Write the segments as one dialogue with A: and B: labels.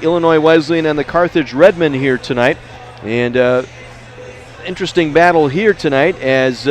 A: Illinois Wesleyan and the Carthage Redmen here tonight. And interesting battle here tonight as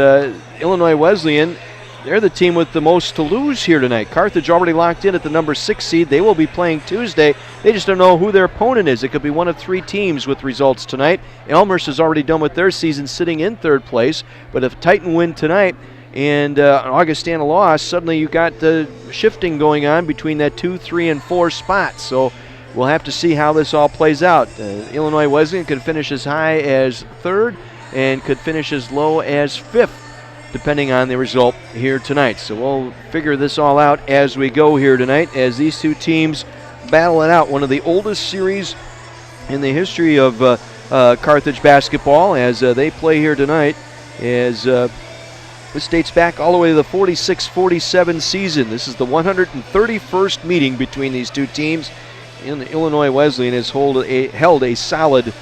A: Illinois Wesleyan, they're the team with the most to lose here tonight. Carthage already locked in at the number 6 seed. They will be playing Tuesday. They just don't know who their opponent is. It could be one of 3 teams with results tonight. Elmhurst is already done with their season, sitting in 3rd place. But if Titan win tonight and Augustana lost, suddenly you got the shifting going on between that 2, 3, and 4 spots. So we'll have to see how this all plays out. Illinois Wesleyan could finish as high as 3rd and could finish as low as 5th, depending on the result here tonight. So we'll figure this all out as we go here tonight, as these two teams battle it out. One of the oldest series in the history of Carthage basketball as they play here tonight, as this dates back all the way to the 46-47 season. This is the 131st meeting between these two teams, and Illinois Wesleyan has held a solid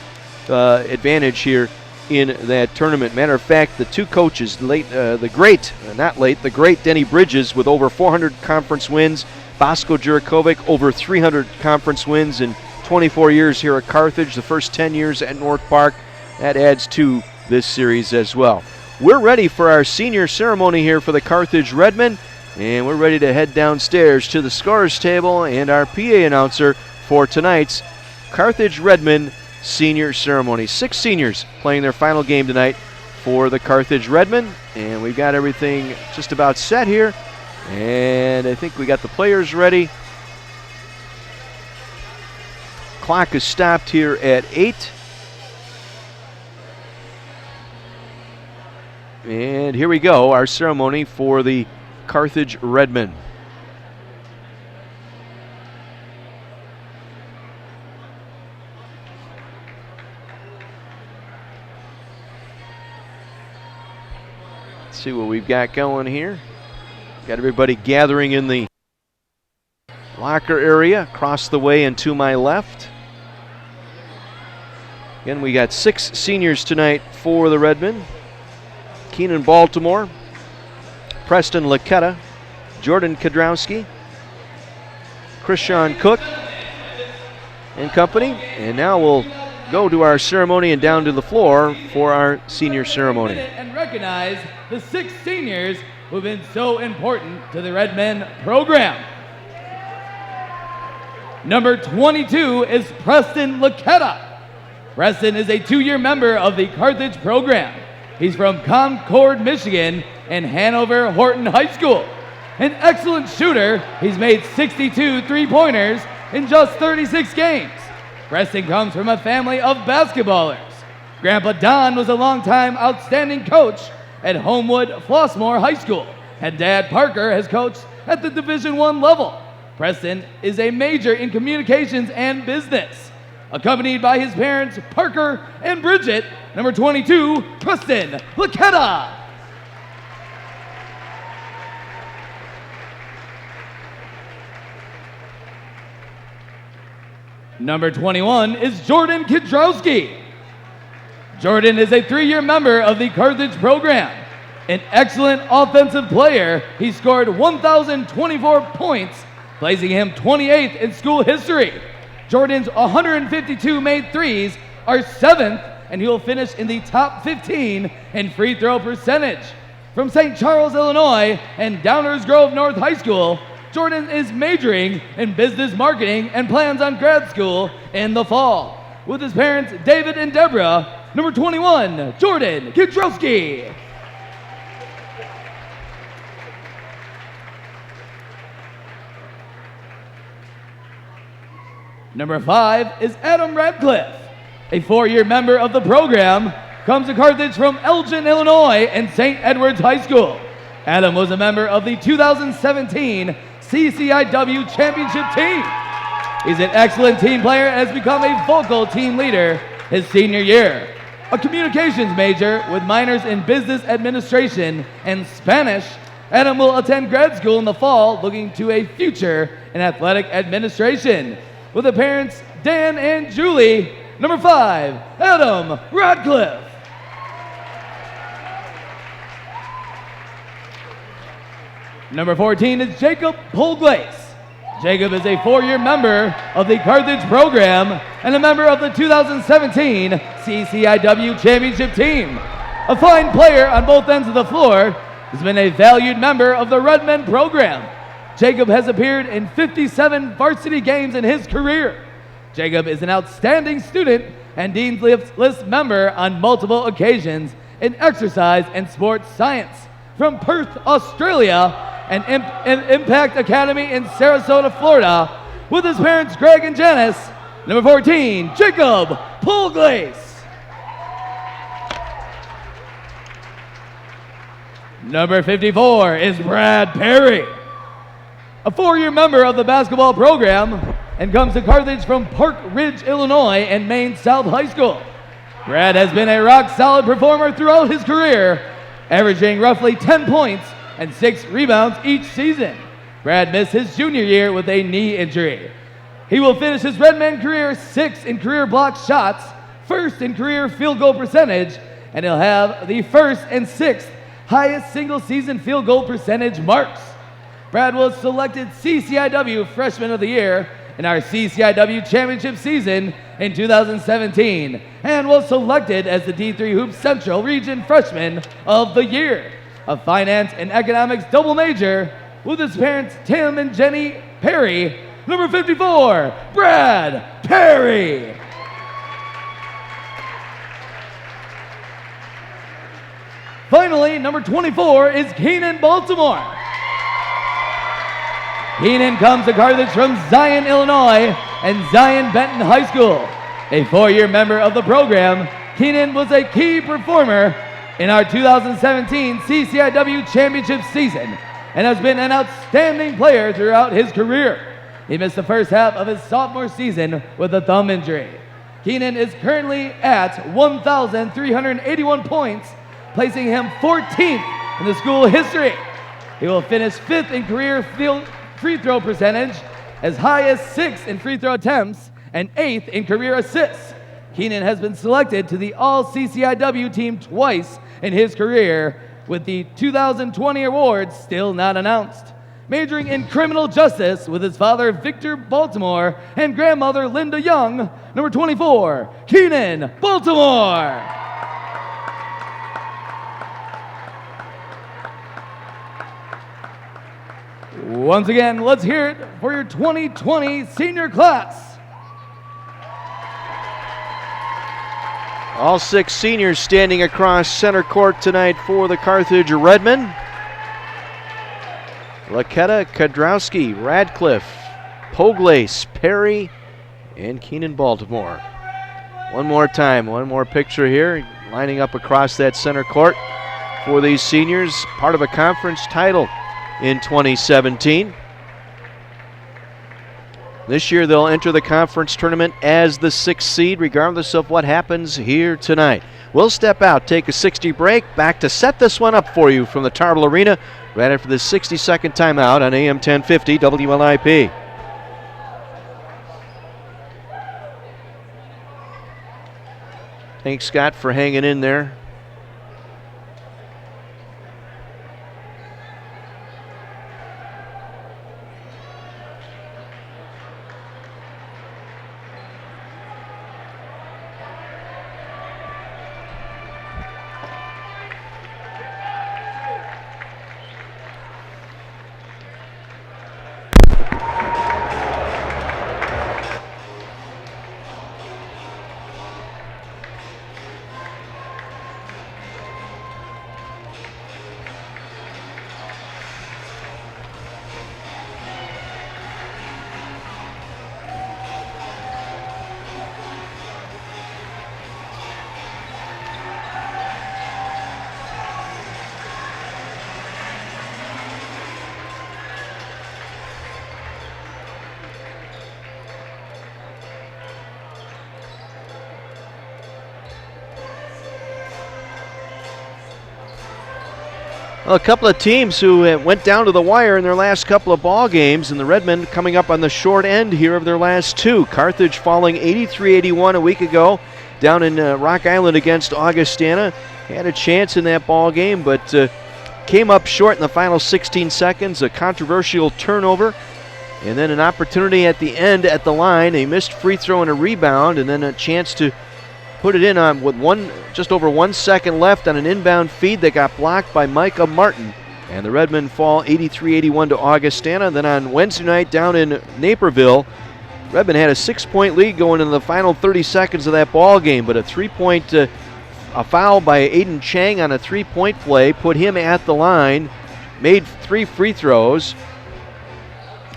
A: advantage here in that tournament. Matter of fact, the two coaches, the great Denny Bridges with over 400 conference wins, Bosko Jurikovic over 300 conference wins in 24 years here at Carthage, the first 10 years at North Park. That adds to this series as well. We're ready for our senior ceremony here for the Carthage Redmen, and we're ready to head downstairs to the scorer's table and our PA announcer for tonight's Carthage Redmen senior ceremony. 6 seniors playing their final game tonight for the Carthage Redmen, and we've got everything just about set here, and I think we got the players ready. Clock is stopped here at 8, and here we go, our ceremony for the Carthage Redmen. See what we've got going here. Got everybody gathering in the locker area across the way and to my left. Again, we got 6 seniors tonight for the Redmen. Keenan Baltimore, Preston Laketta, Jordan Kadrowski, Krishan Cook and company. And now we'll go to our ceremony and down to the floor for our senior ceremony.
B: And recognize the 6 seniors who have been so important to the Redmen program. Number 22 is Preston Laketta. Preston is a 2-year member of the Carthage program. He's from Concord, Michigan, and Hanover Horton High School. An excellent shooter, he's made 62 three-pointers in just 36 games. Preston comes from a family of basketballers. Grandpa Don was a longtime outstanding coach at Homewood Flossmoor High School, and Dad Parker has coached at the Division I level. Preston is a major in communications and business. Accompanied by his parents, Parker and Bridget, number 22, Preston Laketta. Number 21 is Jordan Kadrowski. Jordan is a 3-year member of the Carthage program. An excellent offensive player, he scored 1,024 points, placing him 28th in school history. Jordan's 152 made threes are 7th, and he will finish in the top 15 in free throw percentage. From St. Charles, Illinois, and Downers Grove North High School, Jordan is majoring in business marketing and plans on grad school in the fall. With his parents, David and Deborah, number 21, Jordan Kadrowski. Number 5 is Adam Radcliffe. A 4-year member of the program, comes to Carthage from Elgin, Illinois, and St. Edward's High School. Adam was a member of the 2017 CCIW championship team. He's an excellent team player and has become a vocal team leader his senior year. A communications major with minors in business administration and Spanish, Adam will attend grad school in the fall, looking to a future in athletic administration. With the parents, Dan and Julie, number 5, Adam Radcliffe. Number 14 is Jacob Polglace. Jacob is a 4-year member of the Carthage program and a member of the 2017 CCIW championship team. A fine player on both ends of the floor, has been a valued member of the Redmen program. Jacob has appeared in 57 varsity games in his career. Jacob is an outstanding student and Dean's List member on multiple occasions in exercise and sports science. From Perth, Australia, and Impact Academy in Sarasota, Florida, with his parents Greg and Janice. Number 14, Jacob Polglace. Number 54 is Brad Perry, a 4-year member of the basketball program and comes to Carthage from Park Ridge, Illinois and Maine South High School. Brad has been a rock-solid performer throughout his career, averaging roughly 10 points and 6 rebounds each season. Brad missed his junior year with a knee injury. He will finish his Redmen career 6th in career block shots, 1st in career field goal percentage, and he'll have the 1st and 6th highest single season field goal percentage marks. Brad was selected CCIW Freshman of the Year in our CCIW championship season in 2017 and was selected as the D3 Hoops Central Region Freshman of the Year. A finance and economics double major with his parents Tim and Jenny Perry. Number 54, Brad Perry. Finally, number 24 is Keenan Baltimore. Keenan comes to Carthage from Zion, Illinois and Zion Benton High School. A 4-year member of the program, Keenan was a key performer in our 2017 CCIW championship season and has been an outstanding player throughout his career. He missed the first half of his sophomore season with a thumb injury. Keenan is currently at 1,381 points, placing him 14th in the school history. He will finish 5th in career free throw percentage, as high as 6th in free throw attempts, and 8th in career assists. Keenan has been selected to the All-CCIW team twice in his career, with the 2020 awards still not announced. Majoring in criminal justice with his father Victor Baltimore and grandmother Linda Young, number 24, Keenan Baltimore. Once again, let's hear it for your 2020 senior class.
A: All 6 seniors standing across center court tonight for the Carthage Redmen. Laketta, Kadrowski, Radcliffe, Polglace, Perry, and Keenan Baltimore. One more time, one more picture here, lining up across that center court for these seniors, part of a conference title in 2017. This year they'll enter the conference tournament as the 6th seed, regardless of what happens here tonight. We'll step out, take a 60 break, back to set this one up for you from the Tarble Arena right after the 60-second timeout on AM 1050 WLIP. Thanks, Scott, for hanging in there. Well, a couple of teams who went down to the wire in their last couple of ball games, and the Redmen coming up on the short end here of their last 2. Carthage falling 83-81 a week ago down in Rock Island against Augustana. Had a chance in that ball game, but came up short in the final 16 seconds. A controversial turnover, And then an opportunity at the end at the line, a missed free throw and a rebound, and then a chance to put it in on with just over 1 second left on an inbound feed that got blocked by Micah Martin. And the Redmen fall 83-81 to Augustana. Then on Wednesday night down in Naperville, Redmen had a 6-point lead going into the final 30 seconds of that ball game, but a foul by Aiden Chang on a 3-point play put him at the line, made 3 free throws.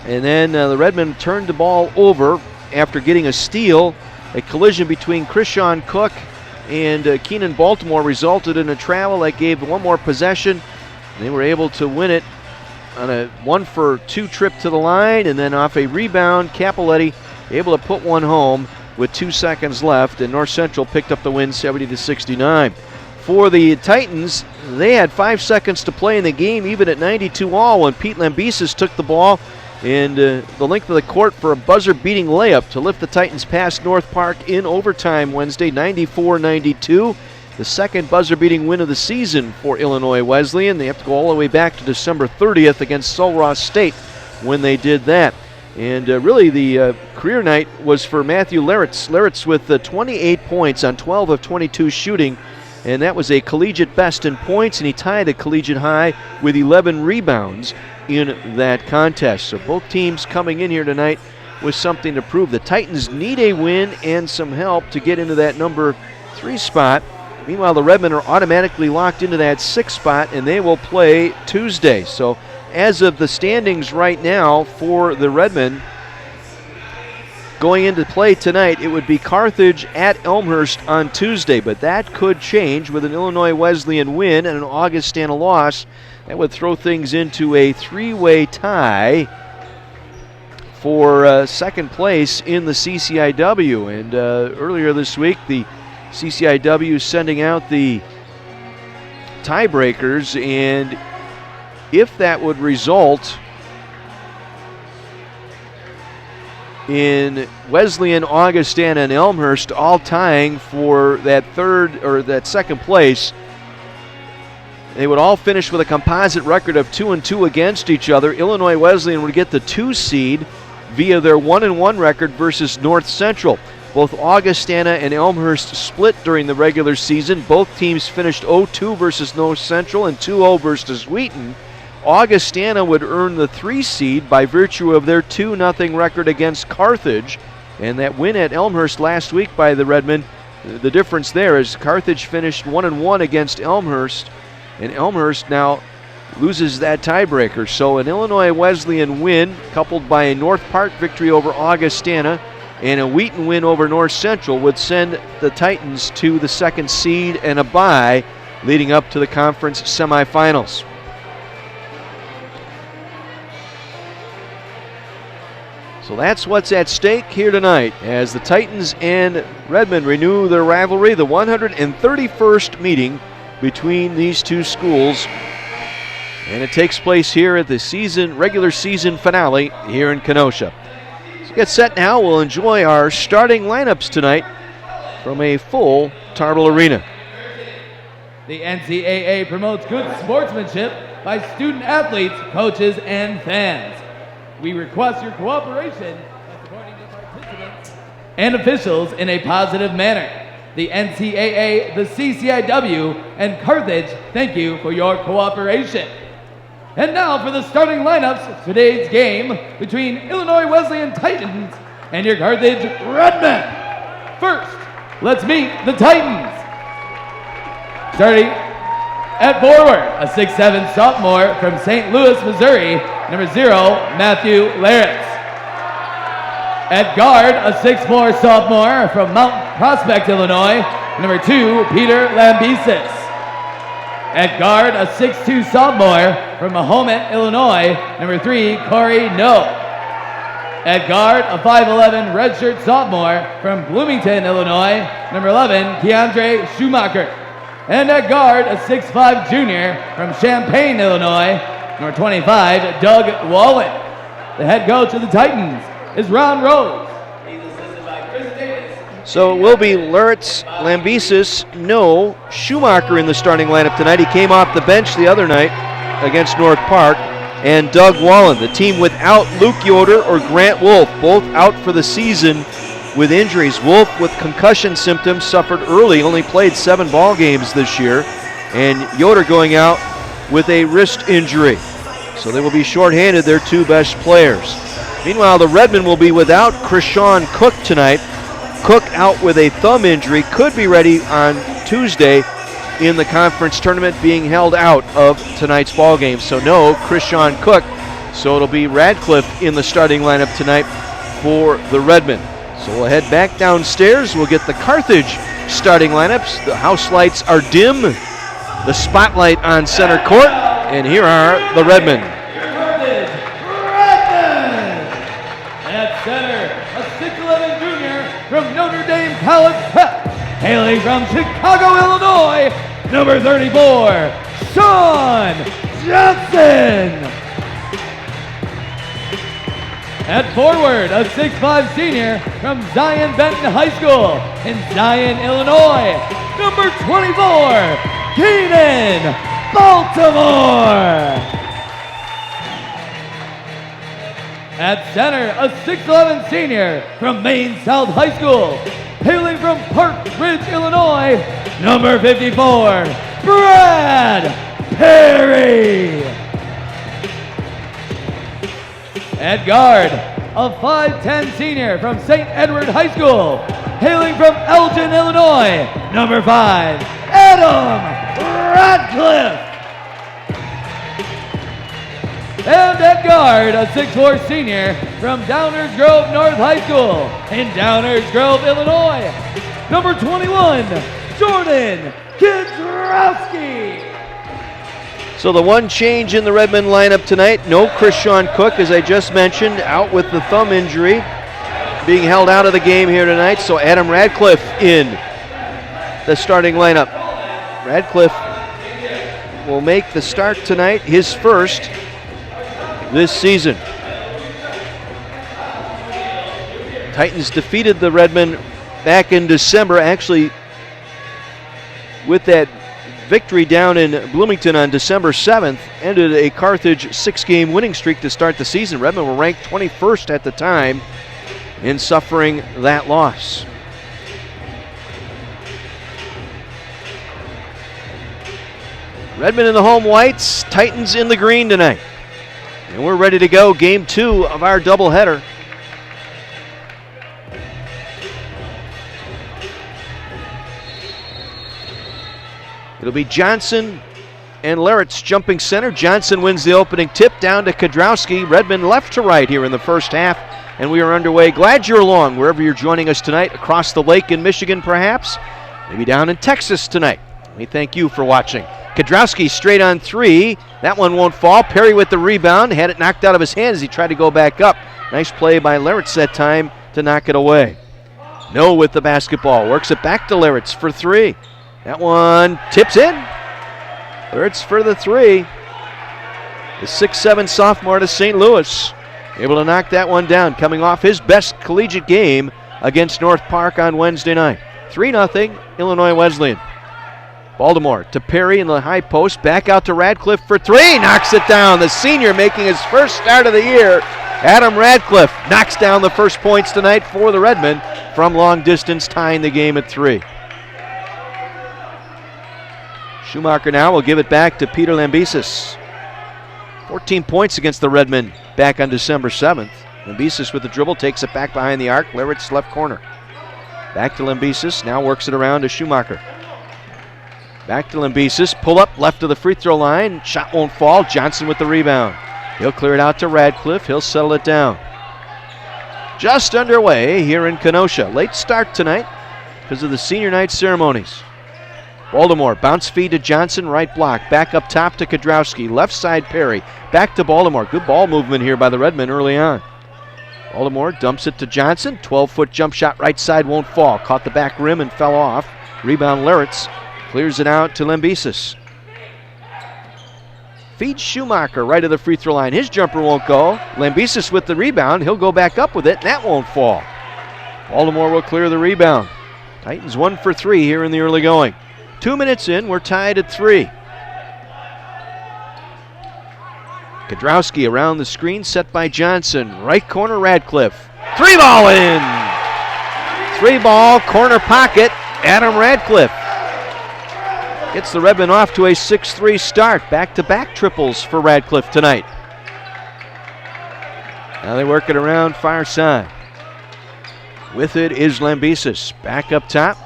A: And then the Redmen turned the ball over after getting a steal. A collision between Krishawn Cook and Keenan Baltimore resulted in a travel that gave one more possession. They were able to win it on a 1-for-2 trip to the line, and then off a rebound, Capoletti able to put one home with 2 seconds left, and North Central picked up the win 70-69. For the Titans, they had 5 seconds to play in the game, even at 92 all, when Pete Lambesis took the ball and the length of the court for a buzzer-beating layup to lift the Titans past North Park in overtime Wednesday, 94-92. The second buzzer-beating win of the season for Illinois Wesleyan. They have to go all the way back to December 30th against Sul Ross State when they did that. And really the career night was for Matthew Laritz. Laritz with 28 points on 12 of 22 shooting, and that was a collegiate best in points, and he tied a collegiate high with 11 rebounds in that contest. So both teams coming in here tonight with something to prove. The Titans need a win and some help to get into that number 3 spot. Meanwhile, the Redmen are automatically locked into that 6th spot, and they will play Tuesday. So as of the standings right now for the Redmen, going into play tonight, it would be Carthage at Elmhurst on Tuesday, but that could change with an Illinois Wesleyan win and an Augustana loss. That would throw things into a 3-way tie for second place in the CCIW. And earlier this week, the CCIW sending out the tiebreakers, and if that would result in Wesleyan, Augustana, and Elmhurst all tying for that second place, they would all finish with a composite record of 2-2 against each other. Illinois Wesleyan would get the 2 seed via their 1-1 record versus North Central. Both Augustana and Elmhurst split during the regular season. Both teams finished 0-2 versus North Central and 2-0 versus Wheaton. Augustana would earn the 3 seed by virtue of their 2-0 record against Carthage. And that win at Elmhurst last week by the Redmen, the difference there is Carthage finished 1-1 against Elmhurst, and Elmhurst now loses that tiebreaker. So an Illinois Wesleyan win coupled by a North Park victory over Augustana and a Wheaton win over North Central would send the Titans to the 2nd seed and a bye leading up to the conference semifinals. So that's what's at stake here tonight as the Titans and Redmen renew their rivalry, the 131st meeting between these two schools. And it takes place here at the regular season finale here in Kenosha. So get set now. We'll enjoy our starting lineups tonight from a full Tarble Arena.
B: The NCAA promotes good sportsmanship by student athletes, coaches, and fans. We request your cooperation by supporting the participants and officials in a positive manner. The NCAA, the CCIW, and Carthage thank you for your cooperation. And now for the starting lineups of today's game between Illinois Wesleyan Titans and your Carthage Redmen. First, let's meet the Titans. Starting at forward, a 6'7" sophomore from St. Louis, Missouri, number 0, Matthew Laritz. At guard, a 6'4" sophomore from Mount Prospect, Illinois, number 2, Peter Lambesis. At guard, a 6'2" sophomore from Mahomet, Illinois, number 3, Corey No. At guard, a 5'11" redshirt sophomore from Bloomington, Illinois, number 11, Keandre Schumacher. And at guard, a 6'5" junior from Champaign, Illinois, number 25, Doug Wallen. The head coach of the Titans is Ron Rose. He's assisted by Chris Davis.
A: So it will be Laritz, Lambesis, No, Schumacher in the starting lineup tonight. He came off the bench the other night against North Park. and Doug Wallen. The team without Luke Yoder or Grant Wolf, both out for the season with injuries. Wolf with concussion symptoms suffered early, only played 7 ball games this year, and Yoder going out with a wrist injury. So they will be shorthanded, their 2 best players. Meanwhile, the Redmen will be without Krishawn Cook tonight. Cook out with a thumb injury, could be ready on Tuesday in the conference tournament, being held out of tonight's ball game. So no Krishawn Cook. So it'll be Radcliffe in the starting lineup tonight for the Redmen. So we'll head back downstairs. We'll get the Carthage starting lineups. The house lights are dim. The spotlight on center court. And here are the Redmen.
B: At center, a 6'11 junior from Notre Dame College Prep. Hailing from Chicago, Illinois, number 34, Sean Johnson. At forward, a 6'5 senior from Zion Benton High School in Zion, Illinois, number 24, Keenan Baltimore. At center, a 6'11 senior from Maine South High School, hailing from Park Ridge, Illinois, number 54, Brad Perry. At guard, a 5'10 senior from St. Edward High School, hailing from Elgin, Illinois, number 5, Adam Radcliffe. And at guard, a 6'4 senior from Downers Grove North High School in Downers Grove, Illinois, number 21, Jordan Kidrowski.
A: So the one change in the Redmen lineup tonight, no Krishawn Cook, as I just mentioned, out with the thumb injury, being held out of the game here tonight. So Adam Radcliffe in the starting lineup. Radcliffe will make the start tonight, his first this season. Titans defeated the Redmen back in December, actually with that victory down in Bloomington on December 7th, ended a Carthage 6-game winning streak to start the season. Redmen were ranked 21st at the time in suffering that loss. Redmen in the home whites, Titans in the green tonight. And we're ready to go, game 2 of our doubleheader. It'll be Johnson and Laritz jumping center. Johnson wins the opening tip down to Kidrowski. Redmen left to right here in the first half, and we are underway. Glad you're along wherever you're joining us tonight, across the lake in Michigan perhaps, maybe down in Texas tonight. We thank you for watching. Kidrowski straight on 3. That one won't fall. Perry with the rebound. Had it knocked out of his hand as he tried to go back up. Nice play by Laritz that time to knock it away. No with the basketball. Works it back to Laritz for 3. That one tips in. Laritz for the 3. The 6'7 sophomore to St. Louis. Able to knock that one down, coming off his best collegiate game against North Park on Wednesday night. 3-0 Illinois Wesleyan. Baltimore to Perry in the high post. Back out to Radcliffe for 3. Knocks it down. The senior making his first start of the year. Adam Radcliffe knocks down the first points tonight for the Redmen from long distance, tying the game at 3. Schumacher now will give it back to Peter Lambesis. 14 points against the Redmen back on December 7th. Lambesis with the dribble takes it back behind the arc. Laritz left corner. Back to Lambesis. Now works it around to Schumacher. Back to Lambesis. Pull up left of the free throw line. Shot won't fall. Johnson with the rebound. He'll clear it out to Radcliffe. He'll settle it down. Just underway here in Kenosha. Late start tonight because of the senior night ceremonies. Baltimore, bounce feed to Johnson, right block. Back up top to Kidrowski. Left side Perry. Back to Baltimore. Good ball movement here by the Redmen early on. Baltimore dumps it to Johnson. 12-foot jump shot right side won't fall. Caught the back rim and fell off. Rebound Laritz. Clears it out to Lambesis. Feeds Schumacher right of the free throw line. His jumper won't go. Lambesis with the rebound. He'll go back up with it, and that won't fall. Baltimore will clear the rebound. Titans 1 for 3 here in the early going. 2 minutes in, we're tied at 3. Kadrowski around the screen, set by Johnson. Right corner, Radcliffe. 3-ball in! 3-ball, corner pocket, Adam Radcliffe. Gets the Redmen off to a 6-3 start. Back-to-back triples for Radcliffe tonight. Now they work it around far side. With it is Lambesis. Back up top.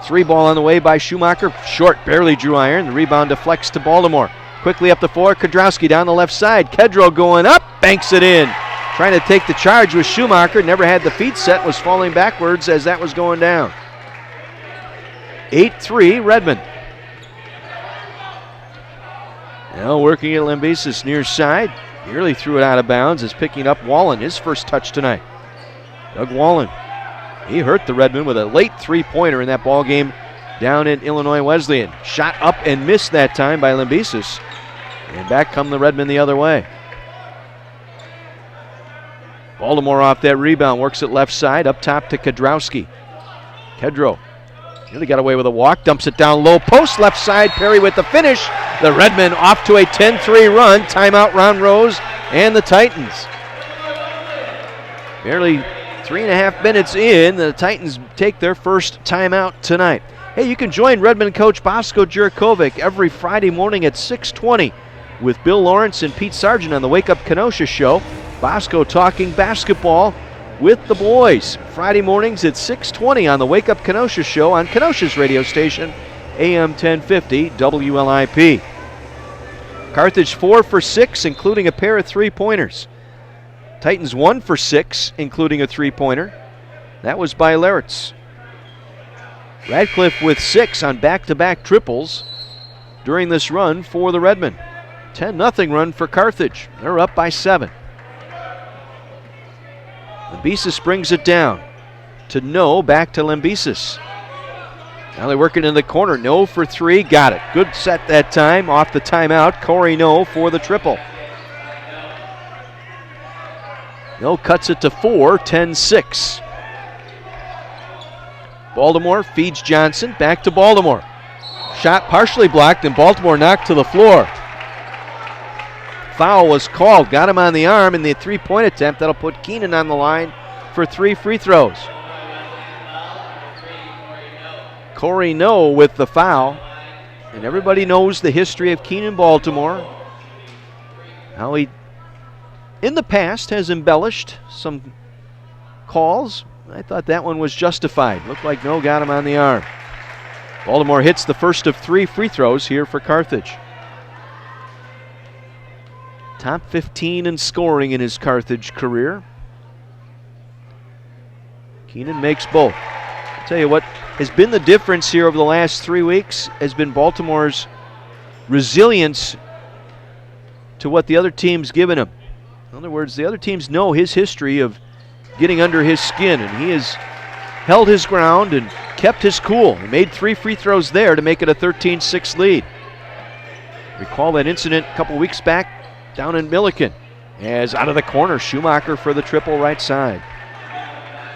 A: 3-ball on the way by Schumacher. Short, barely drew iron. The rebound deflects to Baltimore. Quickly up the floor, Kadrowski down the left side. Kedro going up, banks it in. Trying to take the charge with Schumacher. Never had the feet set, was falling backwards as that was going down. 8-3 Redmen. Now working at Lambesis near side. Nearly threw it out of bounds. Is picking up Wallen, his first touch tonight. Doug Wallen. He hurt the Redmen with a late three-pointer in that ball game down in Illinois Wesleyan. Shot up and missed that time by Lambesis. And back come the Redmen the other way. Baltimore off that rebound, works it left side, up top to Kadrowski. Kedro nearly got away with a walk, dumps it down low post, left side, Perry with the finish. The Redmen off to a 10-3 run. Timeout, Ron Rose and the Titans. Barely 3.5 minutes in, the Titans take their first timeout tonight. Hey, you can join Redmen coach Bosco Jurkovic every Friday morning at 6:20 with Bill Lawrence and Pete Sargent on the Wake Up Kenosha show. Bosco talking basketball with the boys. Friday mornings at 6:20 on the Wake Up Kenosha show on Kenosha's radio station, AM 1050 WLIP. Carthage 4 for 6, including a pair of three-pointers. Titans 1 for 6, including a three-pointer. That was by Laritz. Radcliffe with 6 on back-to-back triples during this run for the Redmen. 10-0 run for Carthage. They're up by 7. Lambesis brings it down to No, back to Lambesis. Now they're working in the corner. No for 3, got it. Good set that time off the timeout. Corey No for the triple. No cuts it to 4, 10-6. Baltimore feeds Johnson, back to Baltimore. Shot partially blocked and Baltimore knocked to the floor. Foul was called, got him on the arm in the three-point attempt. That'll put Keenan on the line for 3 free throws. Corey No with the foul. And everybody knows the history of Keenan Baltimore. How he, in the past, has embellished some calls. I thought that one was justified. Looked like No got him on the arm. Baltimore hits the first of 3 free throws here for Carthage. Top 15 in scoring in his Carthage career. Keenan makes both. I'll tell you what has been the difference here over the last 3 weeks has been Baltimore's resilience to what the other team's given him. In other words, the other teams know his history of getting under his skin, and he has held his ground and kept his cool. He made 3 free throws there to make it a 13-6 lead. Recall that incident a couple weeks back down in Milliken. As out of the corner, Schumacher for the triple right side.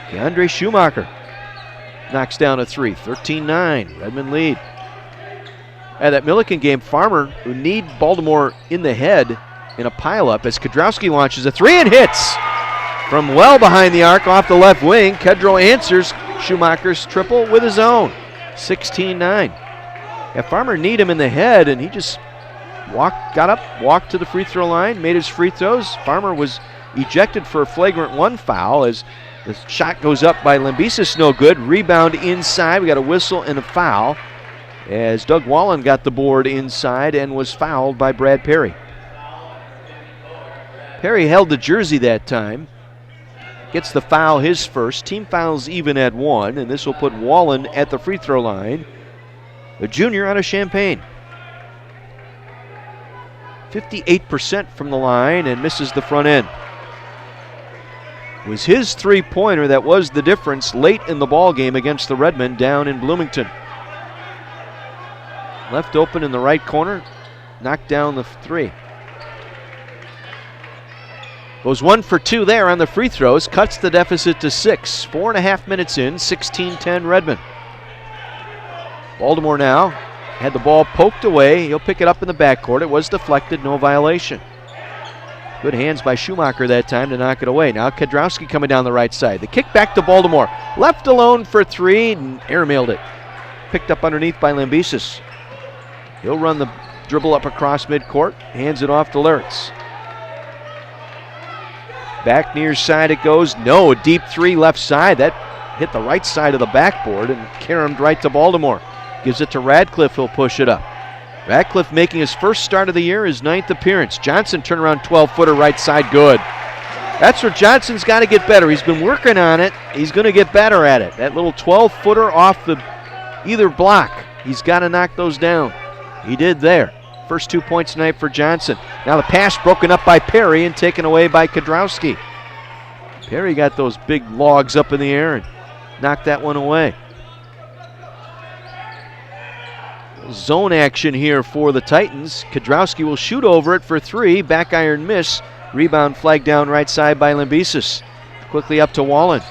A: DeAndre Schumacher knocks down a 3, 13-9, Redmen lead. At that Milliken game, Farmer, who need Baltimore in the head in a pileup, as Kadrowski launches a 3 and hits. From well behind the arc off the left wing, Kedro answers Schumacher's triple with his own, 16-9. Yeah, Farmer need him in the head, and he just got up, walked to the free throw line, made his free throws. Farmer was ejected for a flagrant 1 foul as the shot goes up by Lambesis, no good. Rebound inside, we got a whistle and a foul as Doug Wallen got the board inside and was fouled by Brad Perry. Perry held the jersey that time. Gets the foul, his first. Team fouls even at 1, and this will put Wallen at the free throw line. A junior out of Champaign. 58% from the line and misses the front end. It was his three-pointer that was the difference late in the ball game against the Redmen down in Bloomington. Left open in the right corner, knocked down the 3. Goes 1 for 2 there on the free throws, cuts the deficit to 6. 4.5 minutes in, 16-10 Redmen. Baltimore now had the ball poked away. He'll pick it up in the backcourt. It was deflected, no violation. Good hands by Schumacher that time to knock it away. Now Kedrowski coming down the right side. The kick back to Baltimore. Left alone for three and airmailed it. Picked up underneath by Lambesis. He'll run the dribble up across midcourt. Hands it off to Lurtz. Back near side it goes. No, a deep three left side. That hit the right side of the backboard and caromed right to Baltimore. Gives it to Radcliffe. He'll push it up. Radcliffe making his first start of the year, his 9th appearance. Johnson turnaround 12-footer right side, good. That's where Johnson's got to get better. He's been working on it. He's going to get better at it. That little 12-footer off the either block. He's got to knock those down. He did there. First 2 points tonight for Johnson. Now the pass broken up by Perry and taken away by Kedrowski. Perry got those big logs up in the air and knocked that one away. Zone action here for the Titans. Kedrowski will shoot over it for three. Back iron miss. Rebound flagged down right side by Lambesis. Quickly up to Wallen.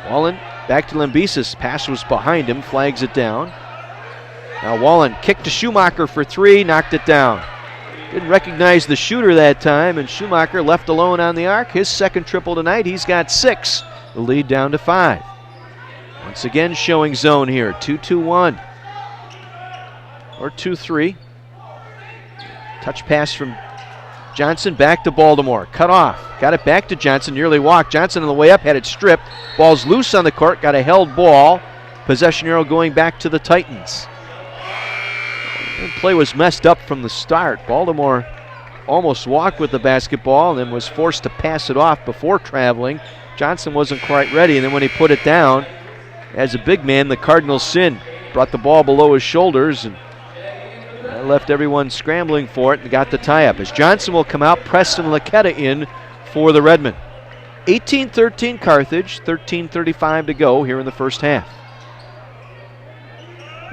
A: Wallen back to Lambesis. Pass was behind him. Flags it down. Now Wallen kicked to Schumacher for three. Knocked it down. Didn't recognize the shooter that time, and Schumacher left alone on the arc. His second triple tonight. He's got 6. The lead down to 5. Once again showing zone here. 2-2-1. Or 2-3. Touch pass from Johnson back to Baltimore. Cut off. Got it back to Johnson. Nearly walked. Johnson on the way up had it stripped. Ball's loose on the court. Got a held ball. Possession arrow going back to the Titans. And play was messed up from the start. Baltimore almost walked with the basketball and then was forced to pass it off before traveling. Johnson wasn't quite ready, and then when he put it down, as a big man, the Cardinal sin. Brought the ball below his shoulders and left everyone scrambling for it and got the tie-up. As Johnson will come out, Preston Laquetta in for the Redmen. 18-13 Carthage, 13:35 to go here in the first half.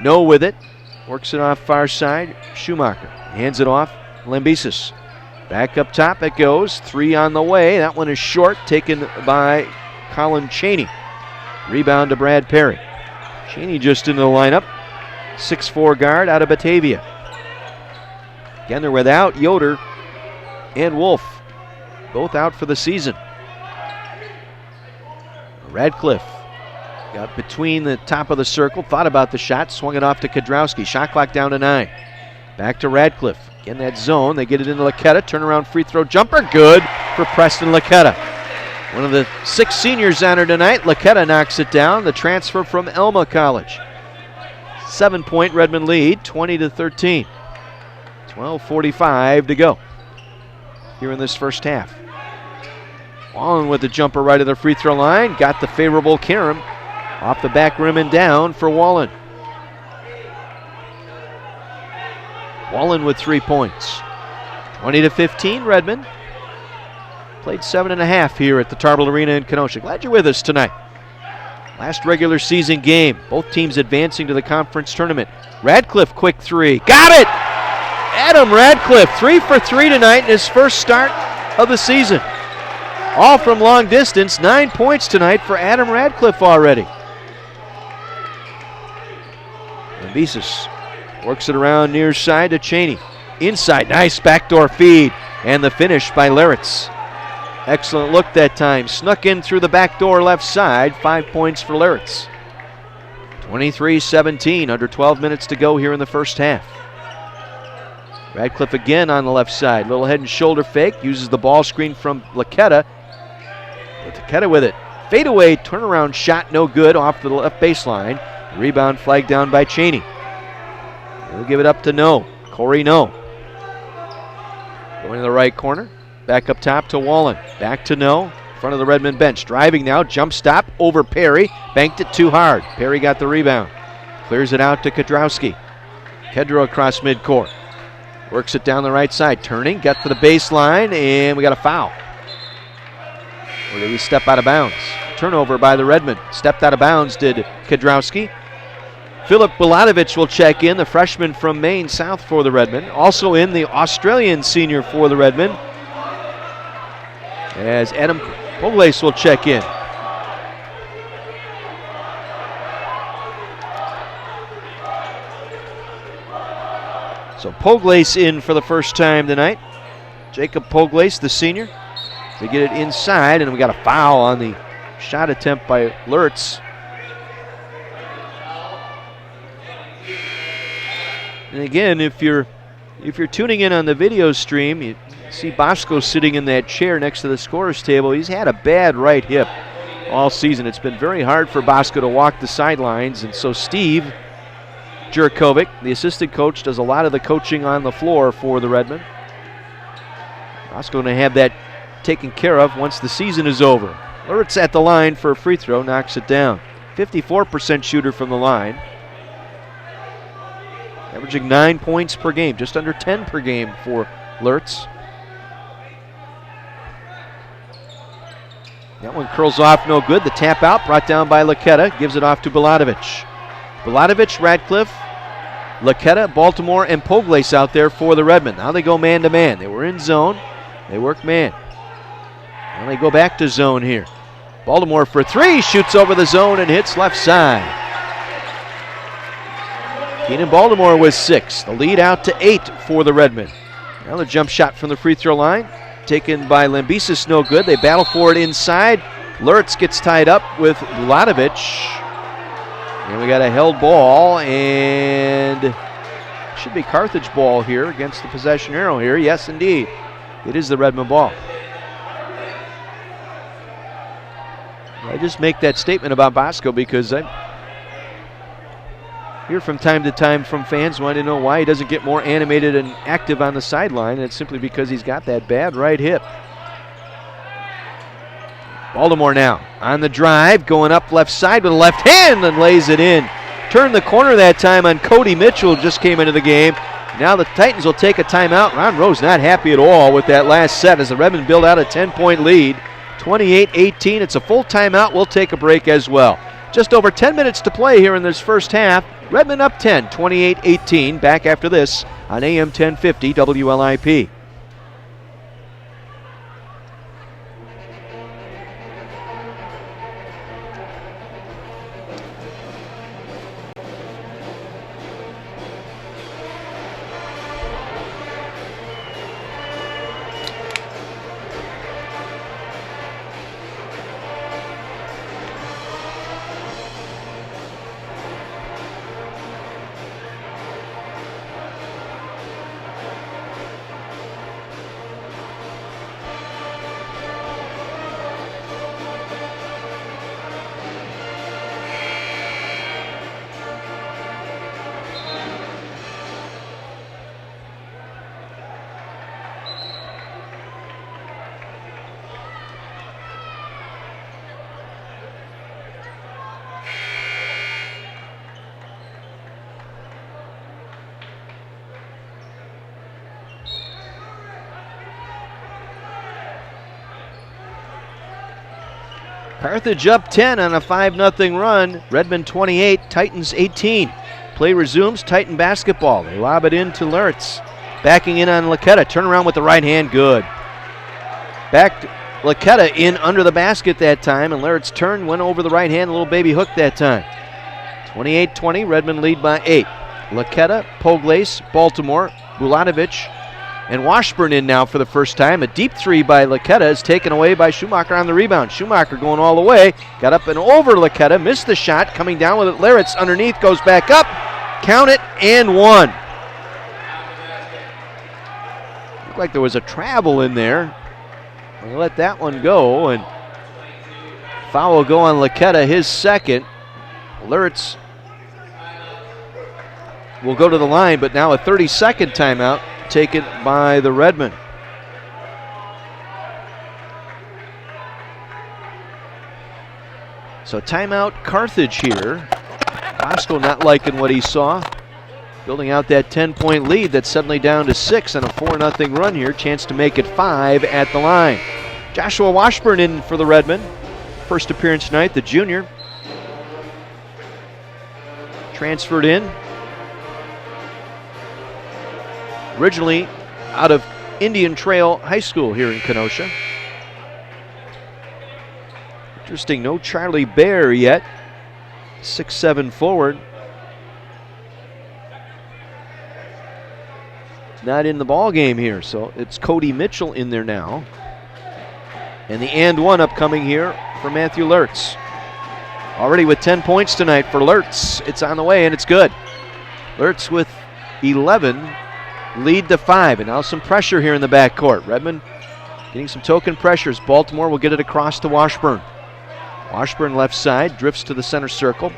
A: No with it. Works it off far side. Schumacher hands it off. Lambesis. Back up top it goes. 3 on the way. That one is short, taken by Colin Cheney. Rebound to Brad Perry. Cheney just into the lineup. 6'4" guard out of Batavia. Again, they're without Yoder and Wolf. Both out for the season. Radcliffe got between the top of the circle, thought about the shot, swung it off to Kedrowski. Shot clock down to 9. Back to Radcliffe. Again, that zone. They get it into Laquetta. Turnaround free throw jumper. Good for Preston Laquetta. One of the 6 seniors on her tonight. Laquetta knocks it down. The transfer from Elma College. 7-point Redmond lead, 20-13. 12:45 to go here in this first half. Wallen with the jumper right of the free throw line. Got the favorable carom off the back rim and down for Wallen. Wallen with 3 points. 20-15 Redmond. Played 7.5 here at the Tarble Arena in Kenosha. Glad you're with us tonight. Last regular season game. Both teams advancing to the conference tournament. Radcliffe, quick 3. Got it! Adam Radcliffe, 3 for 3 tonight in his first start of the season. All from long distance. 9 points tonight for Adam Radcliffe already. Lambesis works it around near side to Cheney. Inside, nice backdoor feed. And the finish by Lurtz. Excellent look that time. Snuck in through the back door left side. 5 points for Lurtz. 23-17. Under 12 minutes to go here in the first half. Radcliffe again on the left side. Little head and shoulder fake. Uses the ball screen from Laquetta. Laquetta with it. Fadeaway turnaround shot no good off the left baseline. Rebound flagged down by Cheney. We'll give it up to No. Corey No. Going to the right corner. Back up top to Wallen. Back to No. Front of the Redmond bench. Driving now. Jump stop over Perry. Banked it too hard. Perry got the rebound. Clears it out to Kedrowski. Kedro across midcourt. Works it down the right side. Turning. Got to the baseline. And we got a foul. Or did he step out of bounds? Turnover by the Redmond. Stepped out of bounds did Kedrowski. Philip Bulatovich will check in, the freshman from Maine South for the Redmen. Also in the Australian senior for the Redmen, as Adam Poglace will check in. So Poglace in for the first time tonight. Jacob Poglace, the senior. They get it inside, and we got a foul on the shot attempt by Lurtz. And again, if you're tuning in on the video stream, you see Bosco sitting in that chair next to the scorer's table. He's had a bad right hip all season. It's been very hard for Bosco to walk the sidelines, and so Steve Jurkovic, the assistant coach, does a lot of the coaching on the floor for the Redmen. Bosco going to have that taken care of once the season is over. Lurtz at the line for a free throw, knocks it down. 54% shooter from the line. Averaging 9 points per game, just under 10 per game for Lurtz. That one curls off, no good. The tap out brought down by Laketta, gives it off to Bilatovich. Bilatovich, Radcliffe, Laketta, Baltimore, and Poglace out there for the Redmen. Now they go man to man. They were in zone, they work man. Now they go back to zone here. Baltimore for three, shoots over the zone and hits left side. Keenan Baltimore with 6. The lead out to 8 for the Redmen. Now the jump shot from the free throw line, taken by Lambesis, no good. They battle for it inside. Lurtz gets tied up with Bilatovich. And we got a held ball, and should be Carthage ball here against the possession arrow here. Yes, indeed. It is the Redmen ball. I just make that statement about Bosco because I hear from time to time from fans wanting to know why he doesn't get more animated and active on the sideline, and it's simply because he's got that bad right hip. Baltimore now on the drive, going up left side with a left hand and lays it in. Turned the corner that time on Cody Mitchell, just came into the game. Now the Titans will take a timeout. Ron Rose not happy at all with that last set as the Redmen build out a 10-point lead. 28-18, it's a full timeout. We'll take a break as well. Just over 10 minutes to play here in this first half. Redmen up 10, 28-18. Back after this on AM 1050 WLIP. Carthage up 10 on a 5-0 run. Redmen 28, Titans 18. Play resumes, Titan basketball. They lob it in to Lurtz. Backing in on Laketta. Turnaround with the right hand, good. Back Laketta in under the basket that time, and Lurtz turned, went over the right hand, a little baby hook that time. 28-20, Redmen lead by 8. Laketta, Poglace, Baltimore, Bilatovich, and Washburn in now for the first time. A deep three by Laketta is taken away by Schumacher on the rebound. Schumacher going all the way. Got up and over Laketta. Missed the shot. Coming down with it. Lurtz underneath. Goes back up. Count it and one. Looked like there was a travel in there. We'll let that one go. And foul will go on Laketta, his second. Lurtz will go to the line, but now a 30-second timeout taken by the Redmen. So timeout Carthage here. Bosco not liking what he saw. Building out that 10-point lead that's suddenly down to 6 on a 4-0 run here. Chance to make it 5 at the line. Joshua Washburn in for the Redmen. First appearance tonight, the junior. Transferred in. Originally out of Indian Trail High School here in Kenosha. Interesting, no Charlie Bear yet. 6'7" forward. not in the ball game here. So it's Cody Mitchell in there now. And the and one upcoming here for Matthew Lertz. Already with 10 points tonight for Lertz. It's on the way and it's good. Lertz with 11, lead to 5. And now some pressure here in the backcourt. Redmond getting some token pressures. Baltimore will get it across to Washburn. Washburn left side, drifts to the center circle.